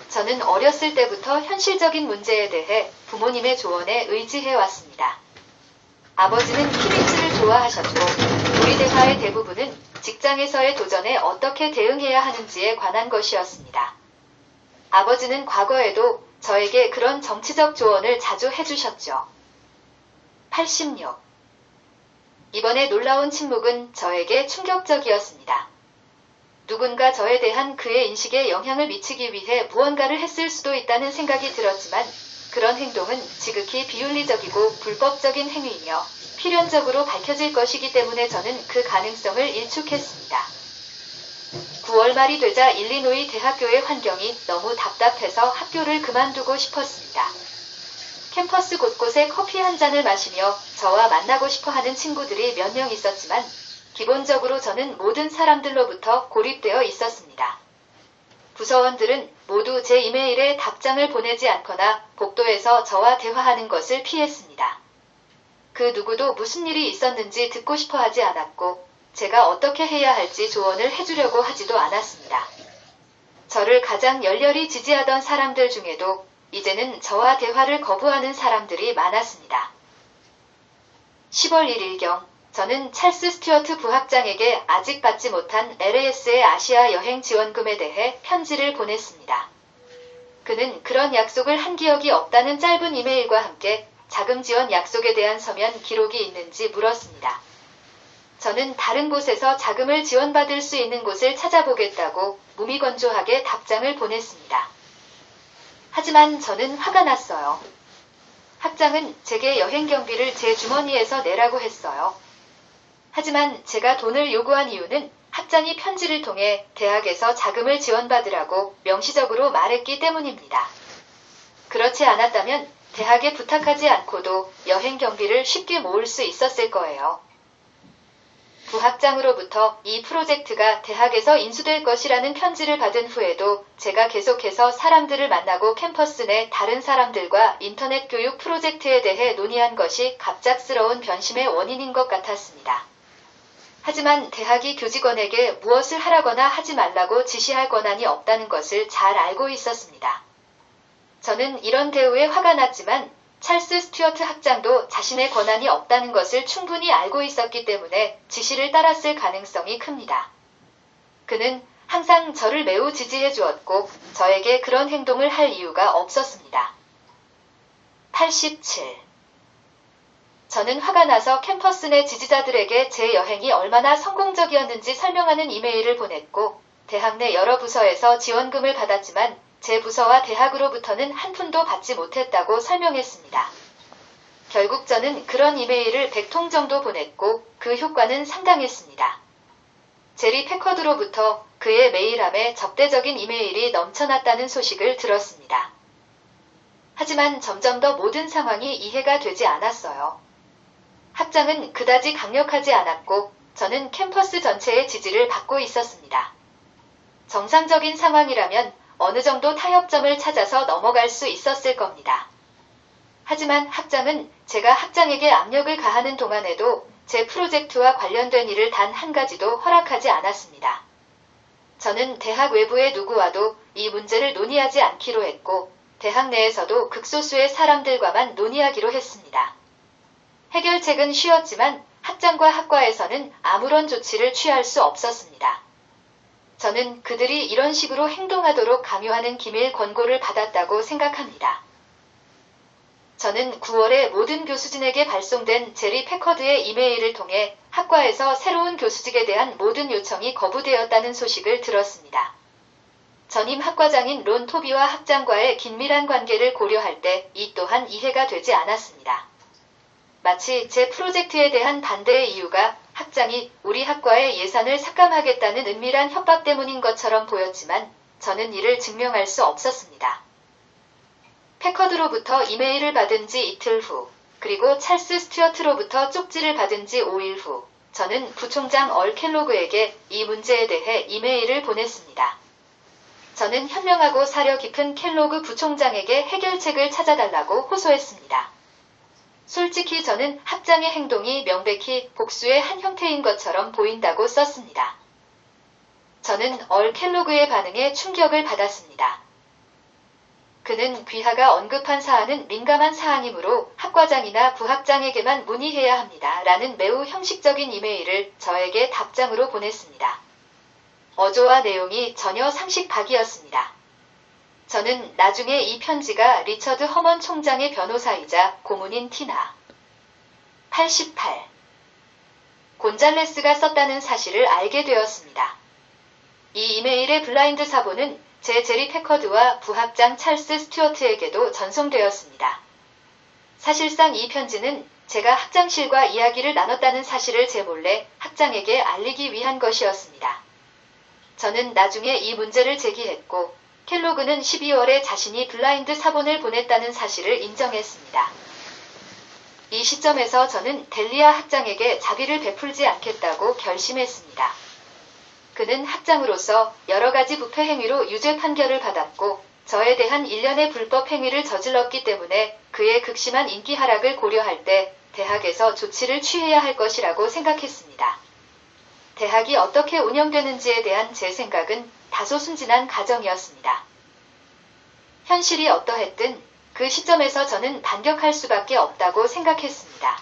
저는 어렸을 때부터 현실적인 문제에 대해 부모님의 조언에 의지해왔습니다. 아버지는 키미츠를 좋아하셨고 우리 대화의 대부분은 직장에서의 도전에 어떻게 대응해야 하는지에 관한 것이었습니다. 아버지는 과거에도 저에게 그런 정치적 조언을 자주 해주셨죠. 86. 이번에 놀라운 침묵은 저에게 충격적이었습니다. 누군가 저에 대한 그의 인식에 영향을 미치기 위해 무언가를 했을 수도 있다는 생각이 들었지만 그런 행동은 지극히 비윤리적이고 불법적인 행위이며 필연적으로 밝혀질 것이기 때문에 저는 그 가능성을 일축했습니다. 9월 말이 되자 일리노이 대학교의 환경이 너무 답답해서 학교를 그만두고 싶었습니다. 캠퍼스 곳곳에 커피 한 잔을 마시며 저와 만나고 싶어 하는 친구들이 몇 명 있었지만 기본적으로 저는 모든 사람들로부터 고립되어 있었습니다. 부서원들은 모두 제 이메일에 답장을 보내지 않거나 복도에서 저와 대화하는 것을 피했습니다. 그 누구도 무슨 일이 있었는지 듣고 싶어 하지 않았고 제가 어떻게 해야 할지 조언을 해주려고 하지도 않았습니다. 저를 가장 열렬히 지지하던 사람들 중에도 이제는 저와 대화를 거부하는 사람들이 많았습니다. 10월 1일경 저는 찰스 스튜어트 부학장에게 아직 받지 못한 LAS의 아시아 여행 지원금에 대해 편지를 보냈습니다. 그는 그런 약속을 한 기억이 없다는 짧은 이메일과 함께 자금 지원 약속에 대한 서면 기록이 있는지 물었습니다. 저는 다른 곳에서 자금을 지원받을 수 있는 곳을 찾아보겠다고 무미건조하게 답장을 보냈습니다. 하지만 저는 화가 났어요. 학장은 제게 여행 경비를 제 주머니에서 내라고 했어요. 하지만 제가 돈을 요구한 이유는 학장이 편지를 통해 대학에서 자금을 지원받으라고 명시적으로 말했기 때문입니다. 그렇지 않았다면 대학에 부탁하지 않고도 여행 경비를 쉽게 모을 수 있었을 거예요. 부학장으로부터 이 프로젝트가 대학에서 인수될 것이라는 편지를 받은 후에도 제가 계속해서 사람들을 만나고 캠퍼스 내 다른 사람들과 인터넷 교육 프로젝트에 대해 논의한 것이 갑작스러운 변심의 원인인 것 같았습니다. 하지만 대학이 교직원에게 무엇을 하라거나 하지 말라고 지시할 권한이 없다는 것을 잘 알고 있었습니다. 저는 이런 대우에 화가 났지만 찰스 스튜어트 학장도 자신의 권한이 없다는 것을 충분히 알고 있었기 때문에 지시를 따랐을 가능성이 큽니다. 그는 항상 저를 매우 지지해 주었고 저에게 그런 행동을 할 이유가 없었습니다. 87. 저는 화가 나서 캠퍼스 내 지지자들에게 제 여행이 얼마나 성공적이었는지 설명하는 이메일을 보냈고 대학 내 여러 부서에서 지원금을 받았지만 제 부서와 대학으로부터는 한 푼도 받지 못했다고 설명했습니다. 결국 저는 그런 이메일을 100통 정도 보냈고 그 효과는 상당했습니다. 제리 패커드로부터 그의 메일함에 적대적인 이메일이 넘쳐났다는 소식을 들었습니다. 하지만 점점 더 모든 상황이 이해가 되지 않았어요. 학장은 그다지 강력하지 않았고 저는 캠퍼스 전체의 지지를 받고 있었습니다. 정상적인 상황이라면 어느 정도 타협점을 찾아서 넘어갈 수 있었을 겁니다. 하지만 학장은 제가 학장에게 압력을 가하는 동안에도 제 프로젝트와 관련된 일을 단 한 가지도 허락하지 않았습니다. 저는 대학 외부의 누구와도 이 문제를 논의하지 않기로 했고 대학 내에서도 극소수의 사람들과만 논의하기로 했습니다. 해결책은 쉬웠지만 학장과 학과에서는 아무런 조치를 취할 수 없었습니다. 저는 그들이 이런 식으로 행동하도록 강요하는 기밀 권고를 받았다고 생각합니다. 저는 9월에 모든 교수진에게 발송된 제리 패커드의 이메일을 통해 학과에서 새로운 교수직에 대한 모든 요청이 거부되었다는 소식을 들었습니다. 전임 학과장인 론 토비와 학장과의 긴밀한 관계를 고려할 때 이 또한 이해가 되지 않았습니다. 마치 제 프로젝트에 대한 반대의 이유가 학장이 우리 학과의 예산을 삭감하겠다는 은밀한 협박 때문인 것처럼 보였지만 저는 이를 증명할 수 없었습니다. 패커드로부터 이메일을 받은 지 이틀 후, 그리고 찰스 스튜어트로부터 쪽지를 받은 지 5일 후, 저는 부총장 얼 켈로그에게 이 문제에 대해 이메일을 보냈습니다. 저는 현명하고 사려 깊은 켈로그 부총장에게 해결책을 찾아달라고 호소했습니다. 솔직히 저는 학장의 행동이 명백히 복수의 한 형태인 것처럼 보인다고 썼습니다. 저는 얼 켈로그의 반응에 충격을 받았습니다. 그는 귀하가 언급한 사안은 민감한 사항이므로 학과장이나 부학장에게만 문의해야 합니다. 라는 매우 형식적인 이메일을 저에게 답장으로 보냈습니다. 어조와 내용이 전혀 상식 밖이었습니다. 저는 나중에 이 편지가 리처드 허먼 총장의 변호사이자 고문인 티나 88 곤잘레스가 썼다는 사실을 알게 되었습니다. 이 이메일의 블라인드 사본은 제 제리 패커드와 부학장 찰스 스튜어트에게도 전송되었습니다. 사실상 이 편지는 제가 학장실과 이야기를 나눴다는 사실을 제 몰래 학장에게 알리기 위한 것이었습니다. 저는 나중에 이 문제를 제기했고 켈로그는 12월에 자신이 블라인드 사본을 보냈다는 사실을 인정했습니다. 이 시점에서 저는 델리아 학장에게 자비를 베풀지 않겠다고 결심했습니다. 그는 학장으로서 여러 가지 부패 행위로 유죄 판결을 받았고 저에 대한 일련의 불법 행위를 저질렀기 때문에 그의 극심한 인기 하락을 고려할 때 대학에서 조치를 취해야 할 것이라고 생각했습니다. 대학이 어떻게 운영되는지에 대한 제 생각은 다소 순진한 가정이었습니다. 현실이 어떠했든 그 시점에서 저는 반격할 수밖에 없다고 생각했습니다.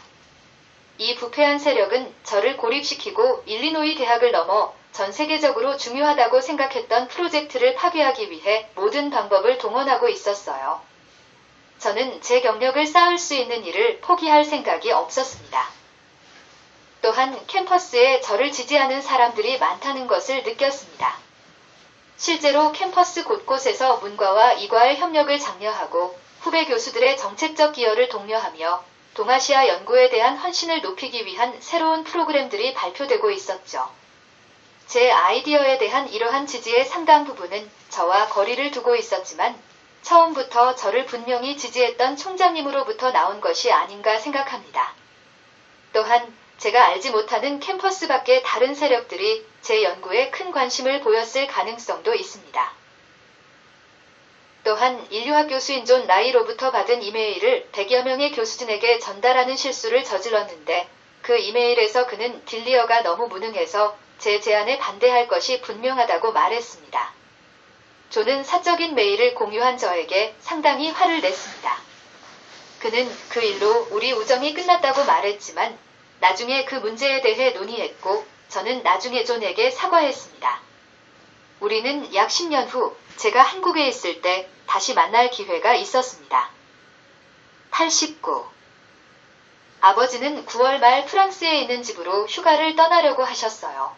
이 부패한 세력은 저를 고립시키고 일리노이 대학을 넘어 전 세계적으로 중요하다고 생각했던 프로젝트를 파괴하기 위해 모든 방법을 동원하고 있었어요. 저는 제 경력을 쌓을 수 있는 일을 포기할 생각이 없었습니다. 또한 캠퍼스에 저를 지지하는 사람들이 많다는 것을 느꼈습니다. 실제로 캠퍼스 곳곳에서 문과와 이과의 협력을 장려하고 후배 교수들의 정책적 기여를 독려하며 동아시아 연구에 대한 헌신을 높이기 위한 새로운 프로그램들이 발표되고 있었죠. 제 아이디어에 대한 이러한 지지의 상당 부분은 저와 거리를 두고 있었지만 처음부터 저를 분명히 지지했던 총장님으로부터 나온 것이 아닌가 생각합니다. 또한 제가 알지 못하는 캠퍼스 밖의 다른 세력들이 제 연구에 큰 관심을 보였을 가능성도 있습니다. 또한 인류학 교수인 존 라이로부터 받은 이메일을 100여 명의 교수진에게 전달하는 실수를 저질렀는데 그 이메일에서 그는 딜리어가 너무 무능해서 제 제안에 반대할 것이 분명하다고 말했습니다. 존은 사적인 메일을 공유한 저에게 상당히 화를 냈습니다. 그는 그 일로 우리 우정이 끝났다고 말했지만 나중에 그 문제에 대해 논의했고 저는 나중에 존에게 사과했습니다. 우리는 약 10년 후 제가 한국에 있을 때 다시 만날 기회가 있었습니다. 89. 아버지는 9월 말 프랑스에 있는 집으로 휴가를 떠나려고 하셨어요.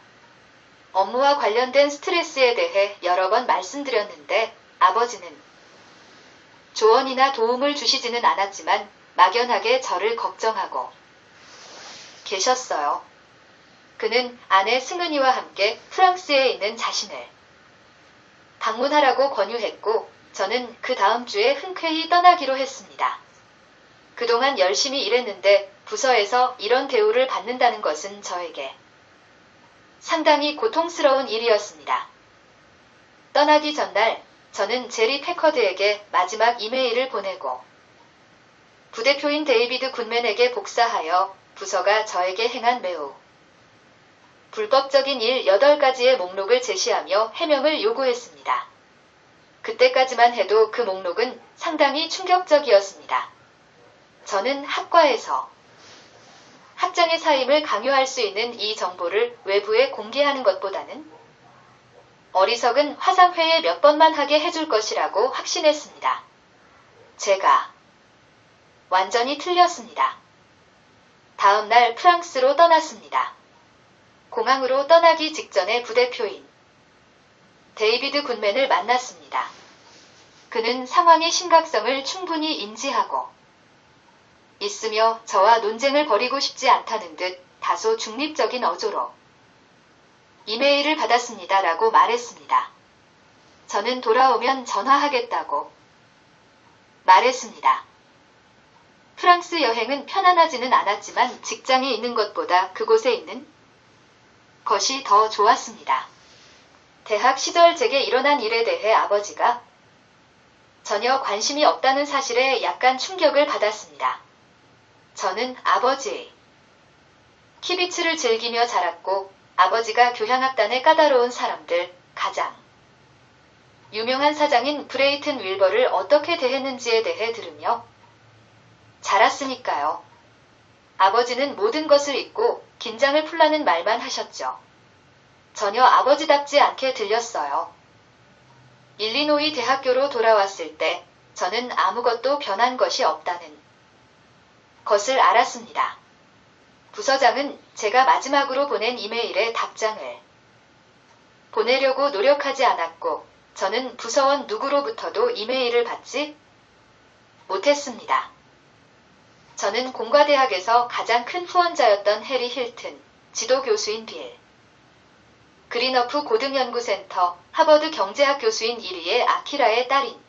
업무와 관련된 스트레스에 대해 여러 번 말씀드렸는데 아버지는 조언이나 도움을 주시지는 않았지만 막연하게 저를 걱정하고 계셨어요. 그는 아내 승은이와 함께 프랑스에 있는 자신을 방문하라고 권유했고 저는 그 다음 주에 흔쾌히 떠나기로 했습니다. 그동안 열심히 일했는데 부서에서 이런 대우를 받는다는 것은 저에게 상당히 고통스러운 일이었습니다. 떠나기 전날 저는 제리 패커드에게 마지막 이메일을 보내고 부대표인 데이비드 굿맨에게 복사하여 부서가 저에게 행한 매우 불법적인 일 8가지의 목록을 제시하며 해명을 요구했습니다. 그때까지만 해도 그 목록은 상당히 충격적이었습니다. 저는 학과에서 학장의 사임을 강요할 수 있는 이 정보를 외부에 공개하는 것보다는 어리석은 화상회의 몇 번만 하게 해줄 것이라고 확신했습니다. 제가 완전히 틀렸습니다. 다음 날 프랑스로 떠났습니다. 공항으로 떠나기 직전에 부대표인 데이비드 굿맨을 만났습니다. 그는 상황의 심각성을 충분히 인지하고 있으며 저와 논쟁을 벌이고 싶지 않다는 듯 다소 중립적인 어조로 이메일을 받았습니다 라고 말했습니다. 저는 돌아오면 전화하겠다고 말했습니다. 프랑스 여행은 편안하지는 않았지만 직장에 있는 것보다 그곳에 있는 것이 더 좋았습니다. 대학 시절 제게 일어난 일에 대해 아버지가 전혀 관심이 없다는 사실에 약간 충격을 받았습니다. 저는 아버지의 키비츠를 즐기며 자랐고 아버지가 교향악단의 까다로운 사람들, 가장 유명한 사장인 브레이튼 윌버를 어떻게 대했는지에 대해 들으며 자랐으니까요. 아버지는 모든 것을 잊고 긴장을 풀라는 말만 하셨죠. 전혀 아버지답지 않게 들렸어요. 일리노이 대학교로 돌아왔을 때 저는 아무것도 변한 것이 없다는 것을 알았습니다. 부서장은 제가 마지막으로 보낸 이메일에 답장을 보내려고 노력하지 않았고 저는 부서원 누구로부터도 이메일을 받지 못했습니다. 저는 공과대학에서 가장 큰 후원자였던 해리 힐튼, 지도교수인 빌 그리너프 고등연구센터, 하버드 경제학 교수인 이리에 아키라의 딸인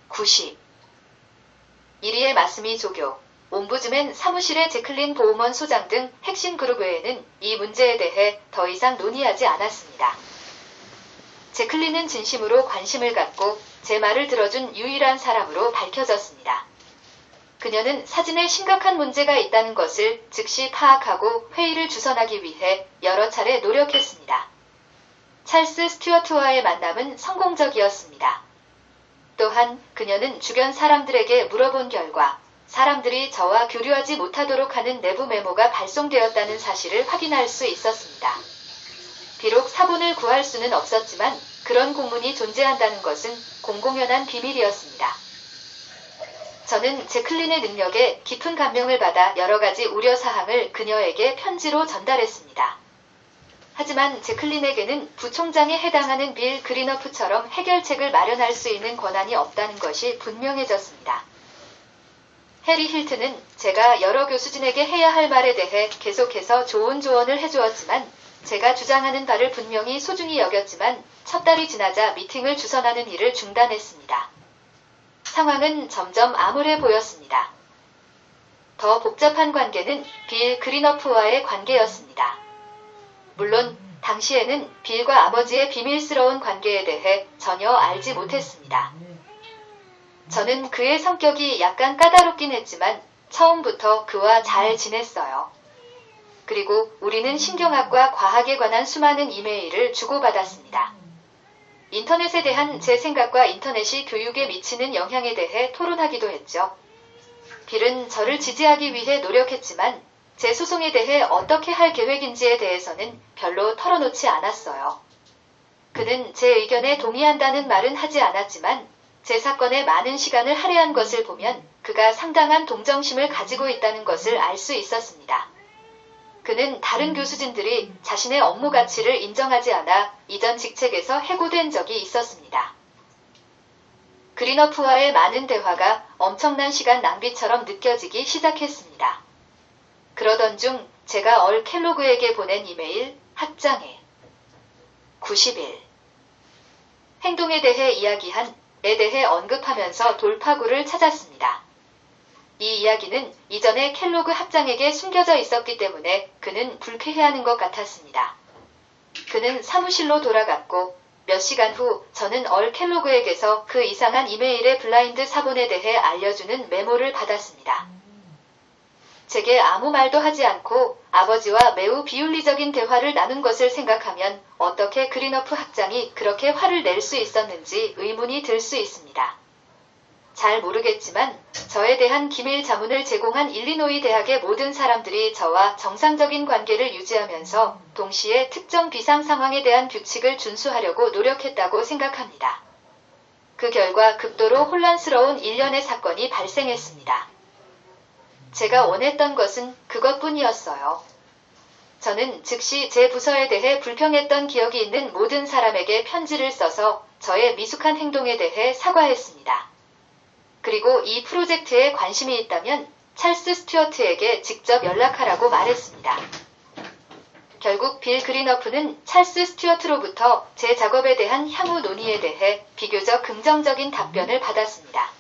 91위의 마스미 조교, 옴부즈맨 사무실의 제클린 보우먼 소장 등 핵심 그룹 외에는 이 문제에 대해 더 이상 논의하지 않았습니다. 제클린은 진심으로 관심을 갖고 제 말을 들어준 유일한 사람으로 밝혀졌습니다. 그녀는 사진에 심각한 문제가 있다는 것을 즉시 파악하고 회의를 주선하기 위해 여러 차례 노력했습니다. 찰스 스튜어트와의 만남은 성공적이었습니다. 또한 그녀는 주변 사람들에게 물어본 결과 사람들이 저와 교류하지 못하도록 하는 내부 메모가 발송되었다는 사실을 확인할 수 있었습니다. 비록 사본을 구할 수는 없었지만 그런 공문이 존재한다는 것은 공공연한 비밀이었습니다. 저는 제클린의 능력에 깊은 감명을 받아 여러 가지 우려사항을 그녀에게 편지로 전달했습니다. 하지만 제클린에게는 부총장에 해당하는 빌 그리너프처럼 해결책을 마련할 수 있는 권한이 없다는 것이 분명해졌습니다. 해리 힐튼은 제가 여러 교수진에게 해야 할 말에 대해 계속해서 좋은 조언을 해주었지만 제가 주장하는 바를 분명히 소중히 여겼지만 첫 달이 지나자 미팅을 주선하는 일을 중단했습니다. 상황은 점점 암울해 보였습니다. 더 복잡한 관계는 빌 그리너프와의 관계였습니다. 물론 당시에는 빌과 아버지의 비밀스러운 관계에 대해 전혀 알지 못했습니다. 저는 그의 성격이 약간 까다롭긴 했지만 처음부터 그와 잘 지냈어요. 그리고 우리는 신경학과 과학에 관한 수많은 이메일을 주고받았습니다. 인터넷에 대한 제 생각과 인터넷이 교육에 미치는 영향에 대해 토론하기도 했죠. 빌은 저를 지지하기 위해 노력했지만 제 소송에 대해 어떻게 할 계획인지에 대해서는 별로 털어놓지 않았어요. 그는 제 의견에 동의한다는 말은 하지 않았지만 제 사건에 많은 시간을 할애한 것을 보면 그가 상당한 동정심을 가지고 있다는 것을 알 수 있었습니다. 그는 다른 교수진들이 자신의 업무 가치를 인정하지 않아 이전 직책에서 해고된 적이 있었습니다. 그리너프와의 많은 대화가 엄청난 시간 낭비처럼 느껴지기 시작했습니다. 그러던 중 제가 얼 켈로그에게 보낸 이메일 학장에 90일 행동에 대해 이야기한 에 대해 언급하면서 돌파구를 찾았습니다. 이 이야기는 이전에 켈로그 학장에게 숨겨져 있었기 때문에 그는 불쾌해하는 것 같았습니다. 그는 사무실로 돌아갔고 몇 시간 후 저는 얼 켈로그에게서 그 이상한 이메일의 블라인드 사본에 대해 알려주는 메모를 받았습니다. 제게 아무 말도 하지 않고 아버지와 매우 비윤리적인 대화를 나눈 것을 생각하면 어떻게 그리너프 학장이 그렇게 화를 낼 수 있었는지 의문이 들 수 있습니다. 잘 모르겠지만 저에 대한 기밀 자문을 제공한 일리노이 대학의 모든 사람들이 저와 정상적인 관계를 유지하면서 동시에 특정 비상 상황에 대한 규칙을 준수하려고 노력했다고 생각합니다. 그 결과 극도로 혼란스러운 일련의 사건이 발생했습니다. 제가 원했던 것은 그것뿐이었어요. 저는 즉시 제 부서에 대해 불평했던 기억이 있는 모든 사람에게 편지를 써서 저의 미숙한 행동에 대해 사과했습니다. 그리고 이 프로젝트에 관심이 있다면 찰스 스튜어트에게 직접 연락하라고 말했습니다. 결국 빌 그리너프는 찰스 스튜어트로부터 제 작업에 대한 향후 논의에 대해 비교적 긍정적인 답변을 받았습니다.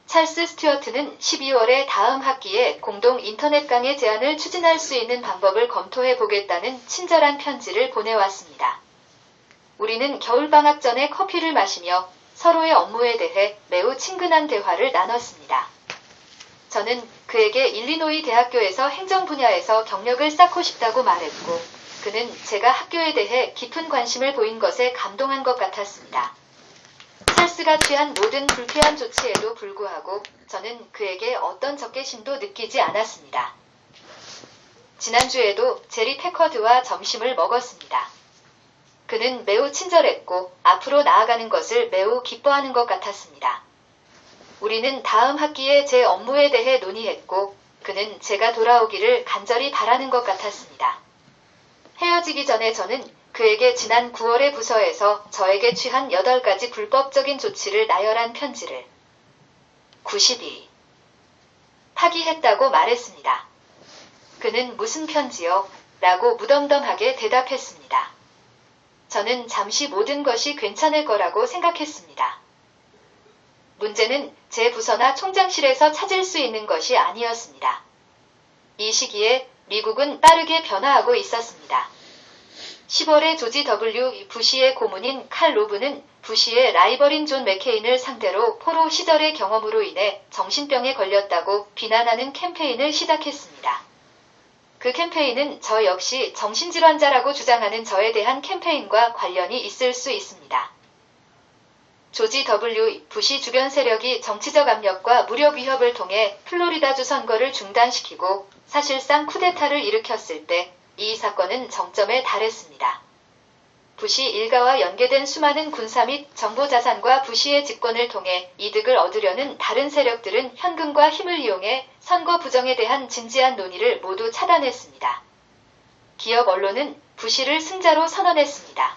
찰스 스튜어트는 12월에 다음 학기에 공동 인터넷 강의 제안을 추진할 수 있는 방법을 검토해 보겠다는 친절한 편지를 보내왔습니다. 우리는 겨울방학 전에 커피를 마시며 서로의 업무에 대해 매우 친근한 대화를 나눴습니다. 저는 그에게 일리노이 대학교에서 행정 분야에서 경력을 쌓고 싶다고 말했고 그는 제가 학교에 대해 깊은 관심을 보인 것에 감동한 것 같았습니다. 찰스가 취한 모든 불쾌한 조치에도 불구하고 저는 그에게 어떤 적개심도 느끼지 않았습니다. 지난주에도 제리 패커드와 점심을 먹었습니다. 그는 매우 친절했고 앞으로 나아가는 것을 매우 기뻐하는 것 같았습니다. 우리는 다음 학기에 제 업무에 대해 논의했고 그는 제가 돌아오기를 간절히 바라는 것 같았습니다. 헤어지기 전에 저는 그에게 지난 9월에 부서에서 저에게 취한 8가지 불법적인 조치를 나열한 편지를 92. 파기했다고 말했습니다. 그는 무슨 편지요? 라고 무덤덤하게 대답했습니다. 저는 잠시 모든 것이 괜찮을 거라고 생각했습니다. 문제는 제 부서나 총장실에서 찾을 수 있는 것이 아니었습니다. 이 시기에 미국은 빠르게 변화하고 있었습니다. 10월에 조지 W. 부시의 고문인 칼 로브는 부시의 라이벌인 존 맥케인을 상대로 포로 시절의 경험으로 인해 정신병에 걸렸다고 비난하는 캠페인을 시작했습니다. 그 캠페인은 저 역시 정신질환자라고 주장하는 저에 대한 캠페인과 관련이 있을 수 있습니다. 조지 W. 부시 주변 세력이 정치적 압력과 무력 위협을 통해 플로리다주 선거를 중단시키고 사실상 쿠데타를 일으켰을 때 이 사건은 정점에 달했습니다. 부시 일가와 연계된 수많은 군사 및 정보 자산과 부시의 집권을 통해 이득을 얻으려는 다른 세력들은 현금과 힘을 이용해 선거 부정에 대한 진지한 논의를 모두 차단했습니다. 기업 언론은 부시를 승자로 선언했습니다.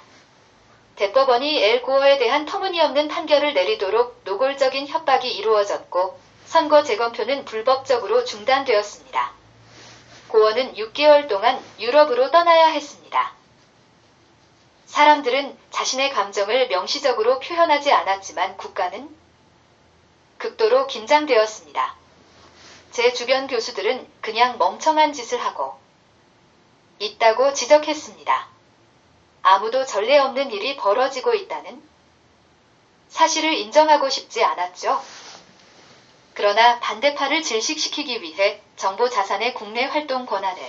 대법원이 엘 고어에 대한 터무니없는 판결을 내리도록 노골적인 협박이 이루어졌고 선거 재검표는 불법적으로 중단되었습니다. 고어는 6개월 동안 유럽으로 떠나야 했습니다. 사람들은 자신의 감정을 명시적으로 표현하지 않았지만 국가는 극도로 긴장되었습니다. 제 주변 교수들은 그냥 멍청한 짓을 하고 있다고 지적했습니다. 아무도 전례 없는 일이 벌어지고 있다는 사실을 인정하고 싶지 않았죠. 그러나 반대파를 질식시키기 위해 정보 자산의 국내 활동 권한을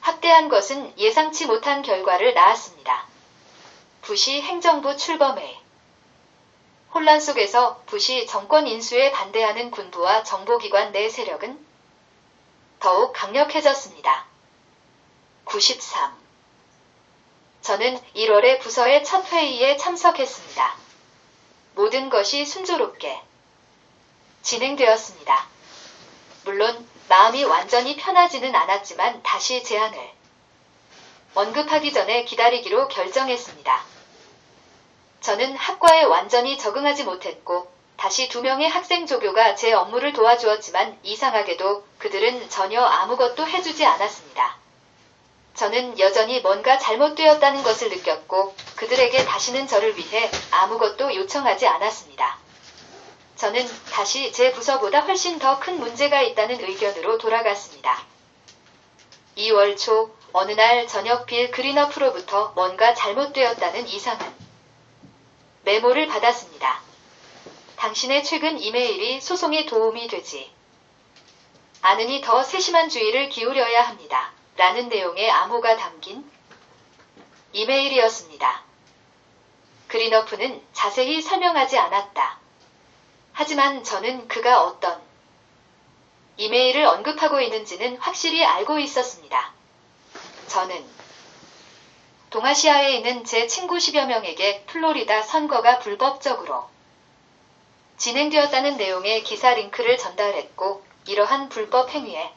확대한 것은 예상치 못한 결과를 낳았습니다. 부시 행정부 출범회 혼란 속에서 부시 정권 인수에 반대하는 군부와 정보기관 내 세력은 더욱 강력해졌습니다. 93. 저는 1월에 부서의 첫 회의에 참석했습니다. 모든 것이 순조롭게 진행되었습니다. 물론 마음이 완전히 편하지는 않았지만 다시 제안을 언급하기 전에 기다리기로 결정했습니다. 저는 학과에 완전히 적응하지 못했고 다시 2명의 학생 조교가 제 업무를 도와주었지만 이상하게도 그들은 전혀 아무것도 해주지 않았습니다. 저는 여전히 뭔가 잘못되었다는 것을 느꼈고 그들에게 다시는 저를 위해 아무것도 요청하지 않았습니다. 저는 다시 제 부서보다 훨씬 더 큰 문제가 있다는 의견으로 돌아갔습니다. 2월 초 어느 날 저녁 빌 그리너프로부터 뭔가 잘못되었다는 이상한 메모를 받았습니다. 당신의 최근 이메일이 소송에 도움이 되지 않으니 더 세심한 주의를 기울여야 합니다. 라는 내용의 암호가 담긴 이메일이었습니다. 그리너프는 자세히 설명하지 않았다. 하지만 저는 그가 어떤 이메일을 언급하고 있는지는 확실히 알고 있었습니다. 저는 동아시아에 있는 제 친구 10여 명에게 플로리다 선거가 불법적으로 진행되었다는 내용의 기사 링크를 전달했고 이러한 불법 행위에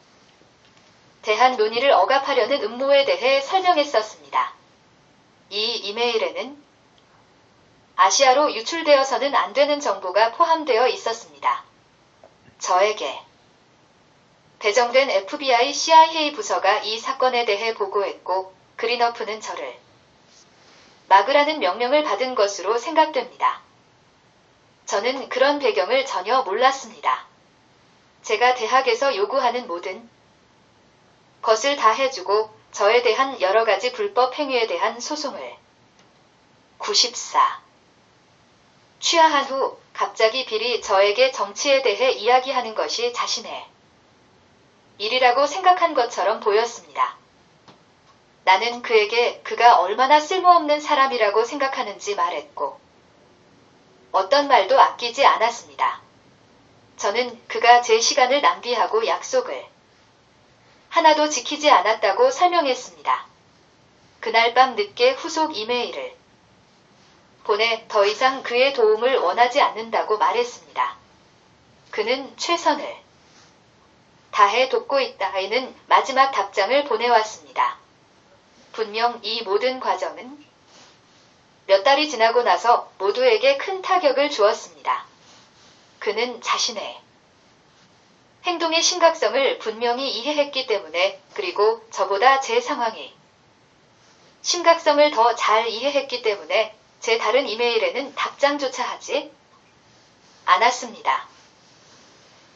대한 논의를 억압하려는 음모에 대해 설명했었습니다. 이 이메일에는 아시아로 유출되어서는 안 되는 정보가 포함되어 있었습니다. 저에게 배정된 FBI CIA 부서가 이 사건에 대해 보고했고 그리너프는 저를 막으라는 명령을 받은 것으로 생각됩니다. 저는 그런 배경을 전혀 몰랐습니다. 제가 대학에서 요구하는 모든 것을 다 해주고 저에 대한 여러 가지 불법 행위에 대한 소송을 94. 취하한 후 갑자기 빌이 저에게 정치에 대해 이야기하는 것이 자신의 일이라고 생각한 것처럼 보였습니다. 나는 그에게 그가 얼마나 쓸모없는 사람이라고 생각하는지 말했고 어떤 말도 아끼지 않았습니다. 저는 그가 제 시간을 낭비하고 약속을 하나도 지키지 않았다고 설명했습니다. 그날 밤 늦게 후속 이메일을 보내 더 이상 그의 도움을 원하지 않는다고 말했습니다. 그는 최선을 다해 돕고 있다에는 마지막 답장을 보내왔습니다. 분명 이 모든 과정은 몇 달이 지나고 나서 모두에게 큰 타격을 주었습니다. 그는 자신의 행동의 심각성을 분명히 이해했기 때문에, 그리고 저보다 제 상황의 심각성을 더 잘 이해했기 때문에 제 다른 이메일에는 답장조차 하지 않았습니다.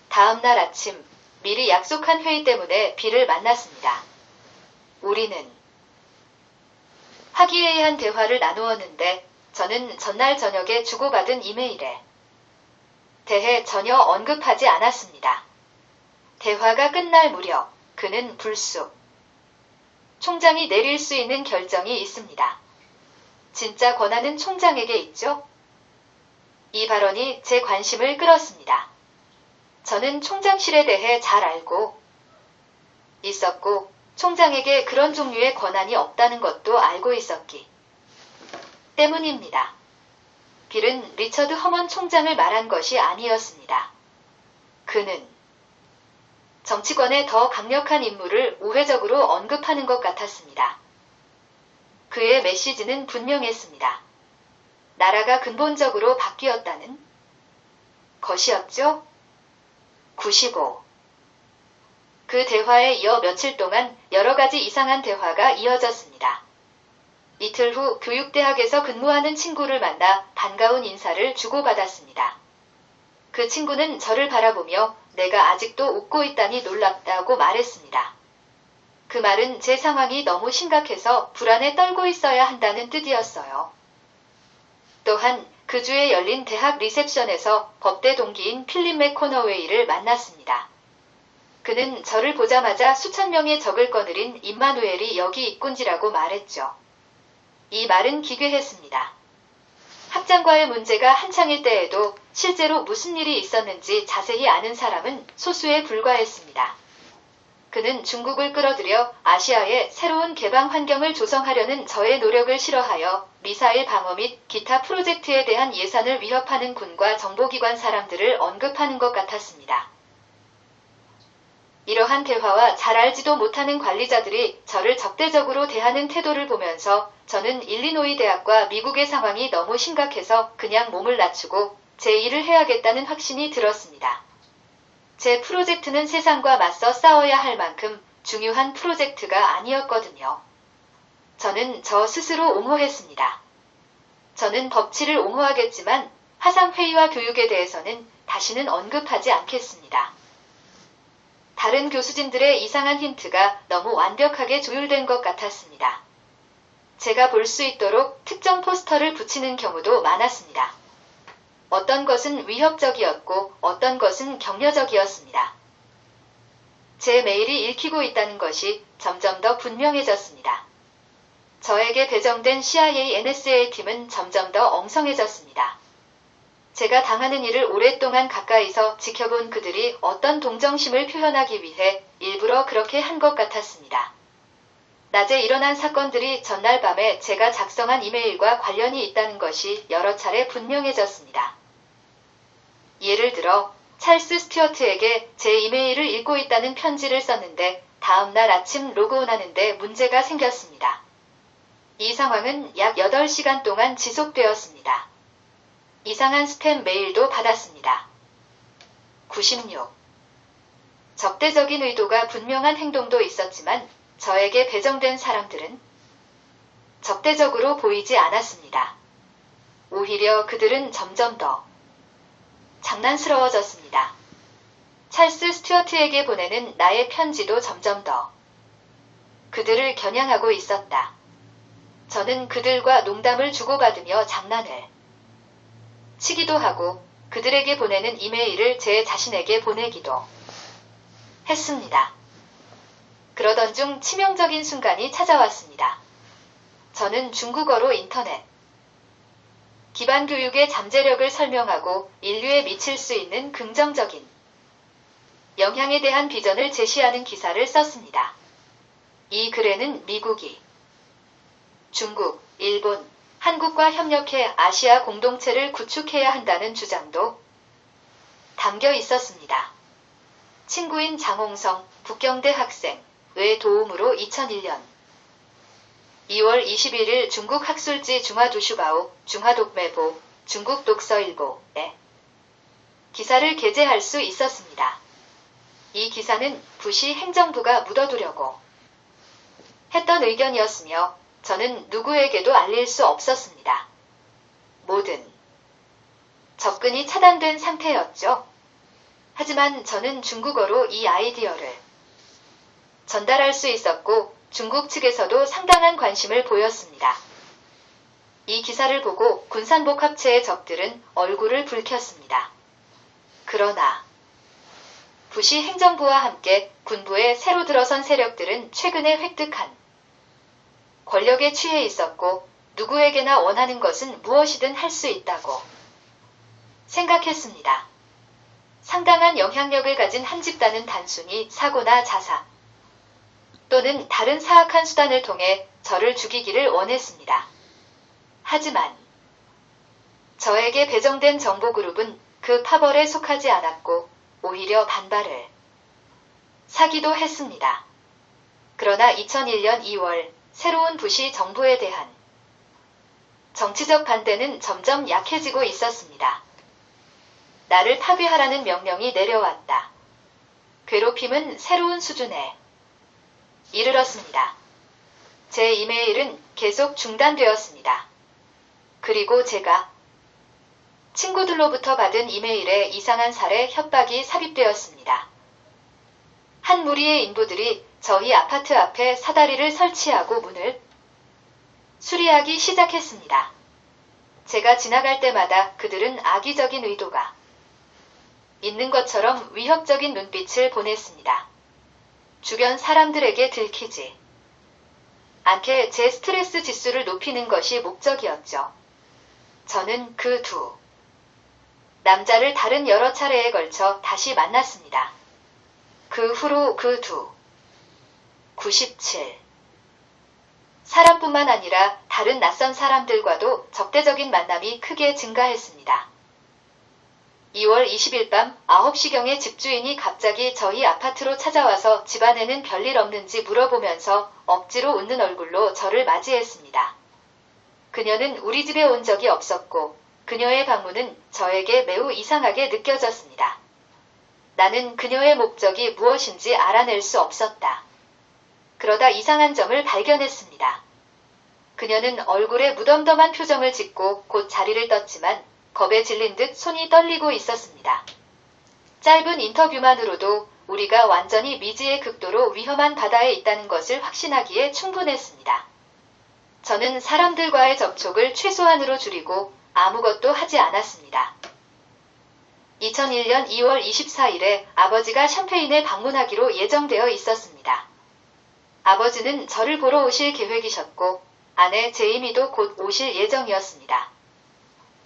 다음 날 아침, 미리 약속한 회의 때문에 빌을 만났습니다. 우리는 화기애애한 대화를 나누었는데 저는 전날 저녁에 주고받은 이메일에 대해 전혀 언급하지 않았습니다. 대화가 끝날 무렵 그는 불쑥 총장이 내릴 수 있는 결정이 있습니다. 진짜 권한은 총장에게 있죠? 이 발언이 제 관심을 끌었습니다. 저는 총장실에 대해 잘 알고 있었고 총장에게 그런 종류의 권한이 없다는 것도 알고 있었기 때문입니다. 빌은 리처드 허먼 총장을 말한 것이 아니었습니다. 그는 정치권의 더 강력한 인물을 우회적으로 언급하는 것 같았습니다. 그의 메시지는 분명했습니다. 나라가 근본적으로 바뀌었다는 것이었죠. 95. 그 대화에 이어 며칠 동안 여러 가지 이상한 대화가 이어졌습니다. 이틀 후 교육대학에서 근무하는 친구를 만나 반가운 인사를 주고받았습니다. 그 친구는 저를 바라보며 내가 아직도 웃고 있다니 놀랍다고 말했습니다. 그 말은 제 상황이 너무 심각해서 불안에 떨고 있어야 한다는 뜻이었어요. 또한 그 주에 열린 대학 리셉션에서 법대 동기인 필립 맥코너웨이를 만났습니다. 그는 저를 보자마자 수천 명의 적을 거느린 임마누엘이 여기 있군지라고 말했죠. 이 말은 기괴했습니다. 학장과의 문제가 한창일 때에도 실제로 무슨 일이 있었는지 자세히 아는 사람은 소수에 불과했습니다. 그는 중국을 끌어들여 아시아의 새로운 개방 환경을 조성하려는 저의 노력을 싫어하여 미사일 방어 및 기타 프로젝트에 대한 예산을 위협하는 군과 정보기관 사람들을 언급하는 것 같았습니다. 이러한 대화와 잘 알지도 못하는 관리자들이 저를 적대적으로 대하는 태도를 보면서 저는 일리노이 대학과 미국의 상황이 너무 심각해서 그냥 몸을 낮추고 제 일을 해야겠다는 확신이 들었습니다. 제 프로젝트는 세상과 맞서 싸워야 할 만큼 중요한 프로젝트가 아니었거든요. 저는 저 스스로 옹호했습니다. 저는 법치를 옹호하겠지만 화상회의와 교육에 대해서는 다시는 언급하지 않겠습니다. 다른 교수진들의 이상한 힌트가 너무 완벽하게 조율된 것 같았습니다. 제가 볼 수 있도록 특정 포스터를 붙이는 경우도 많았습니다. 어떤 것은 위협적이었고 어떤 것은 격려적이었습니다. 제 메일이 읽히고 있다는 것이 점점 더 분명해졌습니다. 저에게 배정된 CIA NSA 팀은 점점 더 엉성해졌습니다. 제가 당하는 일을 오랫동안 가까이서 지켜본 그들이 어떤 동정심을 표현하기 위해 일부러 그렇게 한 것 같았습니다. 낮에 일어난 사건들이 전날 밤에 제가 작성한 이메일과 관련이 있다는 것이 여러 차례 분명해졌습니다. 예를 들어 찰스 스튜어트에게 제 이메일을 읽고 있다는 편지를 썼는데 다음 날 아침 로그온하는데 문제가 생겼습니다. 이 상황은 약 8시간 동안 지속되었습니다. 이상한 스팸 메일도 받았습니다. 96. 적대적인 의도가 분명한 행동도 있었지만 저에게 배정된 사람들은 적대적으로 보이지 않았습니다. 오히려 그들은 점점 더 장난스러워졌습니다. 찰스 스튜어트에게 보내는 나의 편지도 점점 더 그들을 겨냥하고 있었다. 저는 그들과 농담을 주고받으며 장난을 치기도 하고 그들에게 보내는 이메일을 제 자신에게 보내기도 했습니다. 그러던 중 치명적인 순간이 찾아왔습니다. 저는 중국어로 인터넷 기반 교육의 잠재력을 설명하고 인류에 미칠 수 있는 긍정적인 영향에 대한 비전을 제시하는 기사를 썼습니다. 이 글에는 미국이 중국, 일본, 한국과 협력해 아시아 공동체를 구축해야 한다는 주장도 담겨 있었습니다. 친구인 장홍성 북경대 학생의 도움으로 2001년 2월 21일 중국 학술지 중화두슈바오, 중화독매보, 중국 독서일보에 기사를 게재할 수 있었습니다. 이 기사는 부시 행정부가 묻어두려고 했던 의견이었으며 저는 누구에게도 알릴 수 없었습니다. 모든 접근이 차단된 상태였죠. 하지만 저는 중국어로 이 아이디어를 전달할 수 있었고 중국 측에서도 상당한 관심을 보였습니다. 이 기사를 보고 군산복합체의 적들은 얼굴을 붉혔습니다. 그러나 부시 행정부와 함께 군부에 새로 들어선 세력들은 최근에 획득한 권력에 취해 있었고 누구에게나 원하는 것은 무엇이든 할 수 있다고 생각했습니다. 상당한 영향력을 가진 한 집단은 단순히 사고나 자사 또는 다른 사악한 수단을 통해 저를 죽이기를 원했습니다. 하지만 저에게 배정된 정보그룹은 그 파벌에 속하지 않았고 오히려 반발을 사기도 했습니다. 그러나 2001년 2월 새로운 부시 정부에 대한 정치적 반대는 점점 약해지고 있었습니다. 나를 파괴하라는 명령이 내려왔다. 괴롭힘은 새로운 수준에 이르렀습니다. 제 이메일은 계속 중단되었습니다. 그리고 제가 친구들로부터 받은 이메일에 이상한 살해 협박이 삽입되었습니다. 한 무리의 인부들이 저희 아파트 앞에 사다리를 설치하고 문을 수리하기 시작했습니다. 제가 지나갈 때마다 그들은 악의적인 의도가 있는 것처럼 위협적인 눈빛을 보냈습니다. 주변 사람들에게 들키지 않게 제 스트레스 지수를 높이는 것이 목적이었죠. 저는 그 두 남자를 다른 여러 차례에 걸쳐 다시 만났습니다. 그 후로 그 두 97 사람뿐만 아니라 다른 낯선 사람들과도 적대적인 만남이 크게 증가했습니다. 2월 20일 밤 9시경에 집주인이 갑자기 저희 아파트로 찾아와서 집안에는 별일 없는지 물어보면서 억지로 웃는 얼굴로 저를 맞이했습니다. 그녀는 우리 집에 온 적이 없었고 그녀의 방문은 저에게 매우 이상하게 느껴졌습니다. 나는 그녀의 목적이 무엇인지 알아낼 수 없었다. 그러다 이상한 점을 발견했습니다. 그녀는 얼굴에 무덤덤한 표정을 짓고 곧 자리를 떴지만 겁에 질린 듯 손이 떨리고 있었습니다. 짧은 인터뷰만으로도 우리가 완전히 미지의 극도로 위험한 바다에 있다는 것을 확신하기에 충분했습니다. 저는 사람들과의 접촉을 최소한으로 줄이고 아무것도 하지 않았습니다. 2001년 2월 24일에 아버지가 샴페인에 방문하기로 예정되어 있었습니다. 아버지는 저를 보러 오실 계획이셨고 아내 제이미도 곧 오실 예정이었습니다.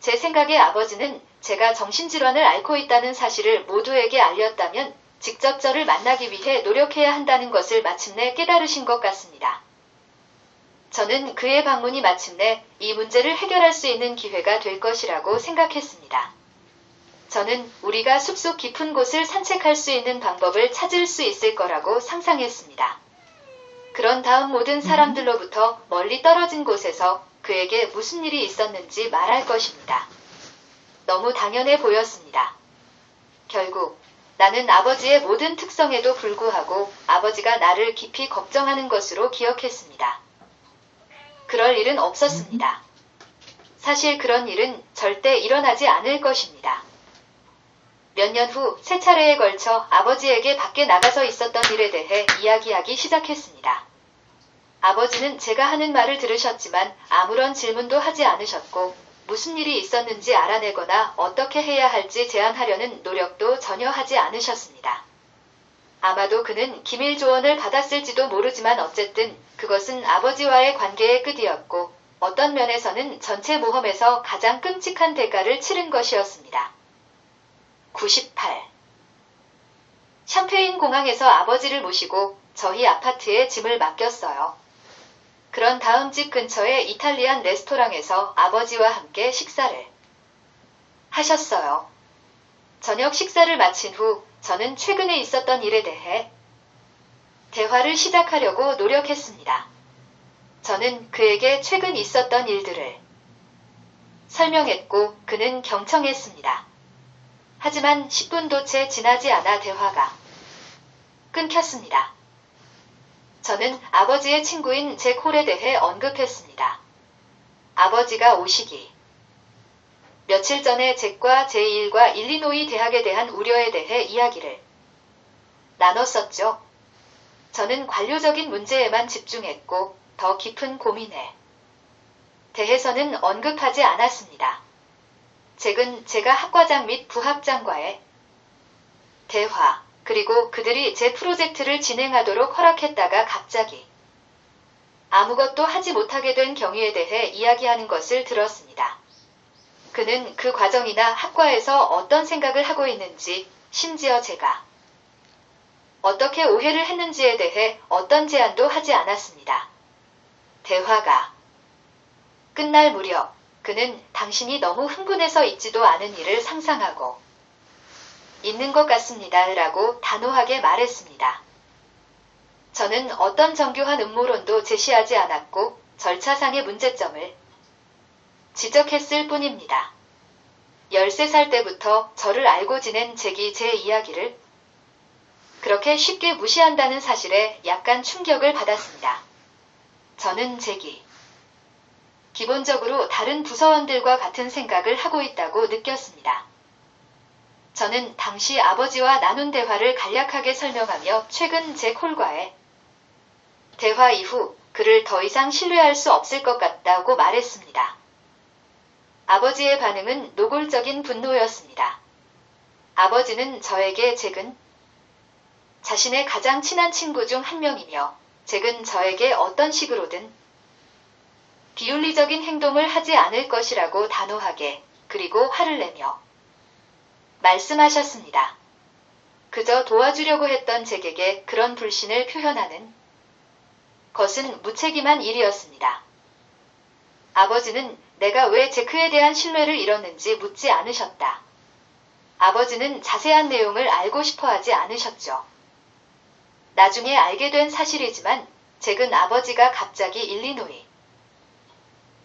제 생각에 아버지는 제가 정신질환을 앓고 있다는 사실을 모두에게 알렸다면 직접 저를 만나기 위해 노력해야 한다는 것을 마침내 깨달으신 것 같습니다. 저는 그의 방문이 마침내 이 문제를 해결할 수 있는 기회가 될 것이라고 생각했습니다. 저는 우리가 숲속 깊은 곳을 산책할 수 있는 방법을 찾을 수 있을 거라고 상상했습니다. 그런 다음 모든 사람들로부터 멀리 떨어진 곳에서 그에게 무슨 일이 있었는지 말할 것입니다. 너무 당연해 보였습니다. 결국 나는 아버지의 모든 특성에도 불구하고 아버지가 나를 깊이 걱정하는 것으로 기억했습니다. 그럴 일은 없었습니다. 사실 그런 일은 절대 일어나지 않을 것입니다. 몇 년 후 세 차례에 걸쳐 아버지에게 밖에 나가서 있었던 일에 대해 이야기하기 시작했습니다. 아버지는 제가 하는 말을 들으셨지만 아무런 질문도 하지 않으셨고 무슨 일이 있었는지 알아내거나 어떻게 해야 할지 제안하려는 노력도 전혀 하지 않으셨습니다. 아마도 그는 기밀 조언을 받았을지도 모르지만 어쨌든 그것은 아버지와의 관계의 끝이었고 어떤 면에서는 전체 모험에서 가장 끔찍한 대가를 치른 것이었습니다. 98. 샴페인 공항에서 아버지를 모시고 저희 아파트에 짐을 맡겼어요. 그런 다음 집 근처의 이탈리안 레스토랑에서 아버지와 함께 식사를 하셨어요. 저녁 식사를 마친 후 저는 최근에 있었던 일에 대해 대화를 시작하려고 노력했습니다. 저는 그에게 최근 있었던 일들을 설명했고 그는 경청했습니다. 하지만 10분도 채 지나지 않아 대화가 끊겼습니다. 저는 아버지의 친구인 잭 홀에 대해 언급했습니다. 아버지가 오시기 며칠 전에 잭과 제 일과 일리노이 대학에 대한 우려에 대해 이야기를 나눴었죠. 저는 관료적인 문제에만 집중했고 더 깊은 고민에 대해서는 언급하지 않았습니다. 잭은 제가 학과장 및 부학장과의 대화, 그리고 그들이 제 프로젝트를 진행하도록 허락했다가 갑자기 아무것도 하지 못하게 된 경위에 대해 이야기하는 것을 들었습니다. 그는 그 과정이나 학과에서 어떤 생각을 하고 있는지, 심지어 제가 어떻게 오해를 했는지에 대해 어떤 제안도 하지 않았습니다. 대화가 끝날 무렵 그는 당신이 너무 흥분해서 있지도 않은 일을 상상하고 있는 것 같습니다. 라고 단호하게 말했습니다. 저는 어떤 정교한 음모론도 제시하지 않았고 절차상의 문제점을 지적했을 뿐입니다. 13살 때부터 저를 알고 지낸 잭이 제 이야기를 그렇게 쉽게 무시한다는 사실에 약간 충격을 받았습니다. 저는 잭이 기본적으로 다른 부서원들과 같은 생각을 하고 있다고 느꼈습니다. 저는 당시 아버지와 나눈 대화를 간략하게 설명하며 최근 잭 홀과의 대화 이후 그를 더 이상 신뢰할 수 없을 것 같다고 말했습니다. 아버지의 반응은 노골적인 분노였습니다. 아버지는 저에게 잭은 자신의 가장 친한 친구 중 한 명이며 잭은 저에게 어떤 식으로든 비윤리적인 행동을 하지 않을 것이라고 단호하게 그리고 화를 내며 말씀하셨습니다. 그저 도와주려고 했던 잭에게 그런 불신을 표현하는 것은 무책임한 일이었습니다. 아버지는 내가 왜 제크에 대한 신뢰를 잃었는지 묻지 않으셨다. 아버지는 자세한 내용을 알고 싶어 하지 않으셨죠. 나중에 알게 된 사실이지만 잭은 아버지가 갑자기 일리노이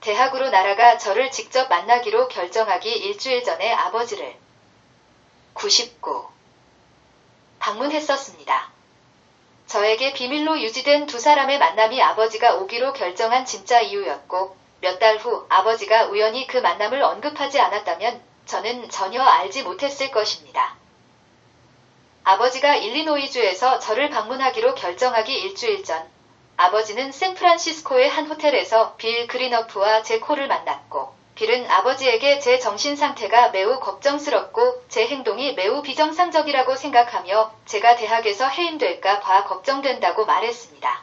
대학으로 날아가 저를 직접 만나기로 결정하기 일주일 전에 아버지를 99 방문했었습니다. 저에게 비밀로 유지된 두 사람의 만남이 아버지가 오기로 결정한 진짜 이유였고 몇 달 후 아버지가 우연히 그 만남을 언급하지 않았다면 저는 전혀 알지 못했을 것입니다. 아버지가 일리노이주에서 저를 방문하기로 결정하기 일주일 전 아버지는 샌프란시스코의 한 호텔에서 빌 그리너프와 잭 홀을 만났고 빌은 아버지에게 제 정신 상태가 매우 걱정스럽고 제 행동이 매우 비정상적이라고 생각하며 제가 대학에서 해임될까 봐 걱정된다고 말했습니다.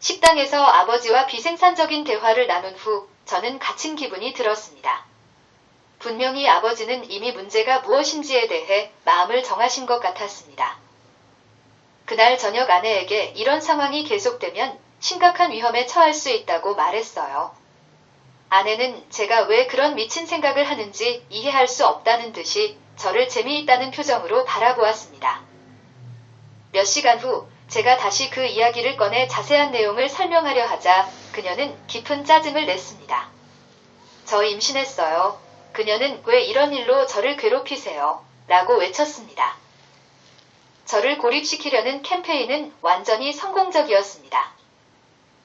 식당에서 아버지와 비생산적인 대화를 나눈 후 저는 갇힌 기분이 들었습니다. 분명히 아버지는 이미 문제가 무엇인지에 대해 마음을 정하신 것 같았습니다. 그날 저녁 아내에게 이런 상황이 계속되면 심각한 위험에 처할 수 있다고 말했어요. 아내는 제가 왜 그런 미친 생각을 하는지 이해할 수 없다는 듯이 저를 재미있다는 표정으로 바라보았습니다. 몇 시간 후 제가 다시 그 이야기를 꺼내 자세한 내용을 설명하려 하자 그녀는 깊은 짜증을 냈습니다. 저 임신했어요. 그녀는 왜 이런 일로 저를 괴롭히세요? 라고 외쳤습니다. 저를 고립시키려는 캠페인은 완전히 성공적이었습니다.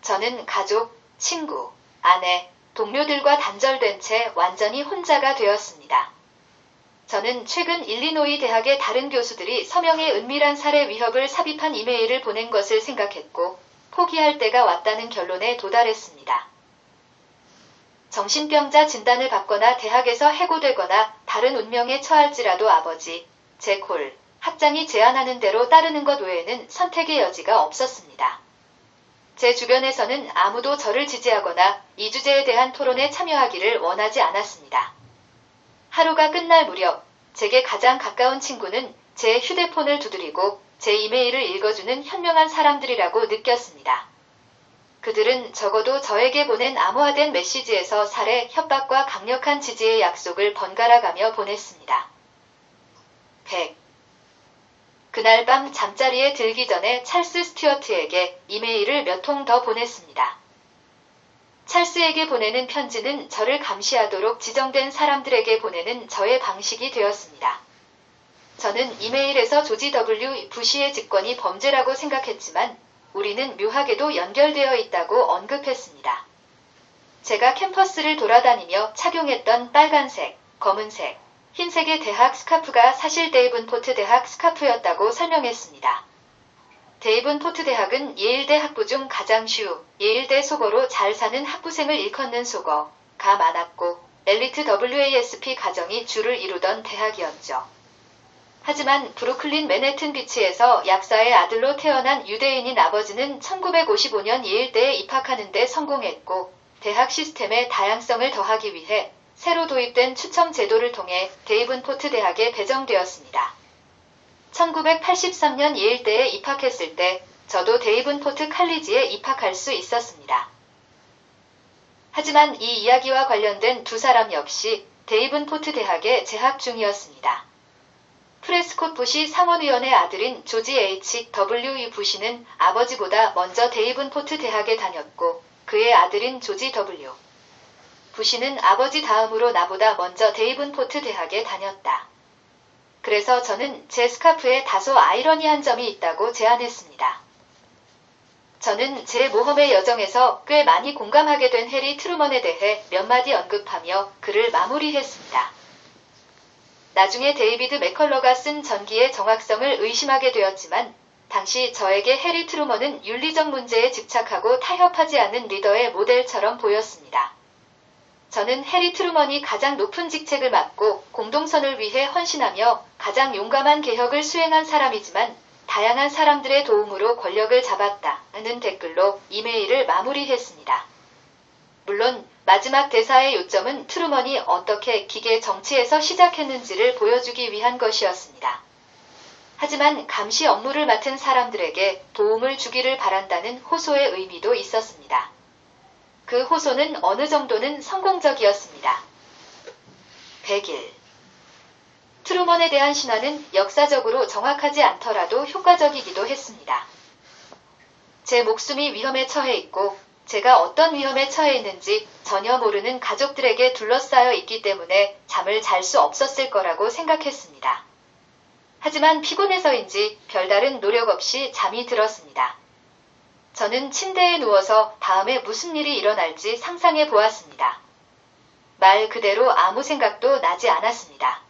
저는 가족, 친구, 아내, 동료들과 단절된 채 완전히 혼자가 되었습니다. 저는 최근 일리노이 대학의 다른 교수들이 서명의 은밀한 살해 위협을 삽입한 이메일을 보낸 것을 생각했고 포기할 때가 왔다는 결론에 도달했습니다. 정신병자 진단을 받거나 대학에서 해고되거나 다른 운명에 처할지라도 아버지, 잭 홀, 학장이 제안하는 대로 따르는 것 외에는 선택의 여지가 없었습니다. 제 주변에서는 아무도 저를 지지하거나 이 주제에 대한 토론에 참여하기를 원하지 않았습니다. 하루가 끝날 무렵 제게 가장 가까운 친구는 제 휴대폰을 두드리고 제 이메일을 읽어주는 현명한 사람들이라고 느꼈습니다. 그들은 적어도 저에게 보낸 암호화된 메시지에서 살해, 협박과 강력한 지지의 약속을 번갈아 가며 보냈습니다. 100. 그날 밤 잠자리에 들기 전에 찰스 스튜어트에게 이메일을 몇 통 더 보냈습니다. 찰스에게 보내는 편지는 저를 감시하도록 지정된 사람들에게 보내는 저의 방식이 되었습니다. 저는 이메일에서 조지 W. 부시의 집권이 범죄라고 생각했지만 우리는 묘하게도 연결되어 있다고 언급했습니다. 제가 캠퍼스를 돌아다니며 착용했던 빨간색, 검은색, 흰색의 대학 스카프가 사실 데이븐포트 대학 스카프였다고 설명했습니다. 데이븐포트 대학은 예일대 학부 중 가장 예일대 속어로 잘 사는 학부생을 일컫는 속어가 많았고 엘리트 WASP 가정이 주를 이루던 대학이었죠. 하지만 브루클린 맨해튼 비치에서 약사의 아들로 태어난 유대인인 아버지는 1955년 예일대에 입학하는 데 성공했고 대학 시스템의 다양성을 더하기 위해 새로 도입된 추첨 제도를 통해 데이븐포트 대학에 배정되었습니다. 1983년 예일대에 입학했을 때 저도 데이븐포트 칼리지에 입학할 수 있었습니다. 하지만 이 이야기와 관련된 두 사람 역시 데이븐포트 대학에 재학 중이었습니다. 프레스콧 부시 상원의원의 아들인 조지 H.W. 부시는 아버지보다 먼저 데이븐포트 대학에 다녔고 그의 아들인 조지 W. 부시는 아버지 다음으로 나보다 먼저 데이븐포트 대학에 다녔다. 그래서 저는 제 스카프에 다소 아이러니한 점이 있다고 제안했습니다. 저는 제 모험의 여정에서 꽤 많이 공감하게 된 해리 트루먼에 대해 몇 마디 언급하며 글을 마무리했습니다. 나중에 데이비드 맥컬러가 쓴 전기의 정확성을 의심하게 되었지만 당시 저에게 해리 트루먼은 윤리적 문제에 집착하고 타협하지 않는 리더의 모델처럼 보였습니다. 저는 해리 트루먼이 가장 높은 직책을 맡고 공동선을 위해 헌신하며 가장 용감한 개혁을 수행한 사람이지만 다양한 사람들의 도움으로 권력을 잡았다는 댓글로 이메일을 마무리했습니다. 물론 마지막 대사의 요점은 트루먼이 어떻게 기계 정치에서 시작했는지를 보여주기 위한 것이었습니다. 하지만 감시 업무를 맡은 사람들에게 도움을 주기를 바란다는 호소의 의미도 있었습니다. 그 호소는 어느 정도는 성공적이었습니다. 100일. 트루먼에 대한 신화는 역사적으로 정확하지 않더라도 효과적이기도 했습니다. 제 목숨이 위험에 처해 있고 제가 어떤 위험에 처해 있는지 전혀 모르는 가족들에게 둘러싸여 있기 때문에 잠을 잘 수 없었을 거라고 생각했습니다. 하지만 피곤해서인지 별다른 노력 없이 잠이 들었습니다. 저는 침대에 누워서 다음에 무슨 일이 일어날지 상상해 보았습니다. 말 그대로 아무 생각도 나지 않았습니다.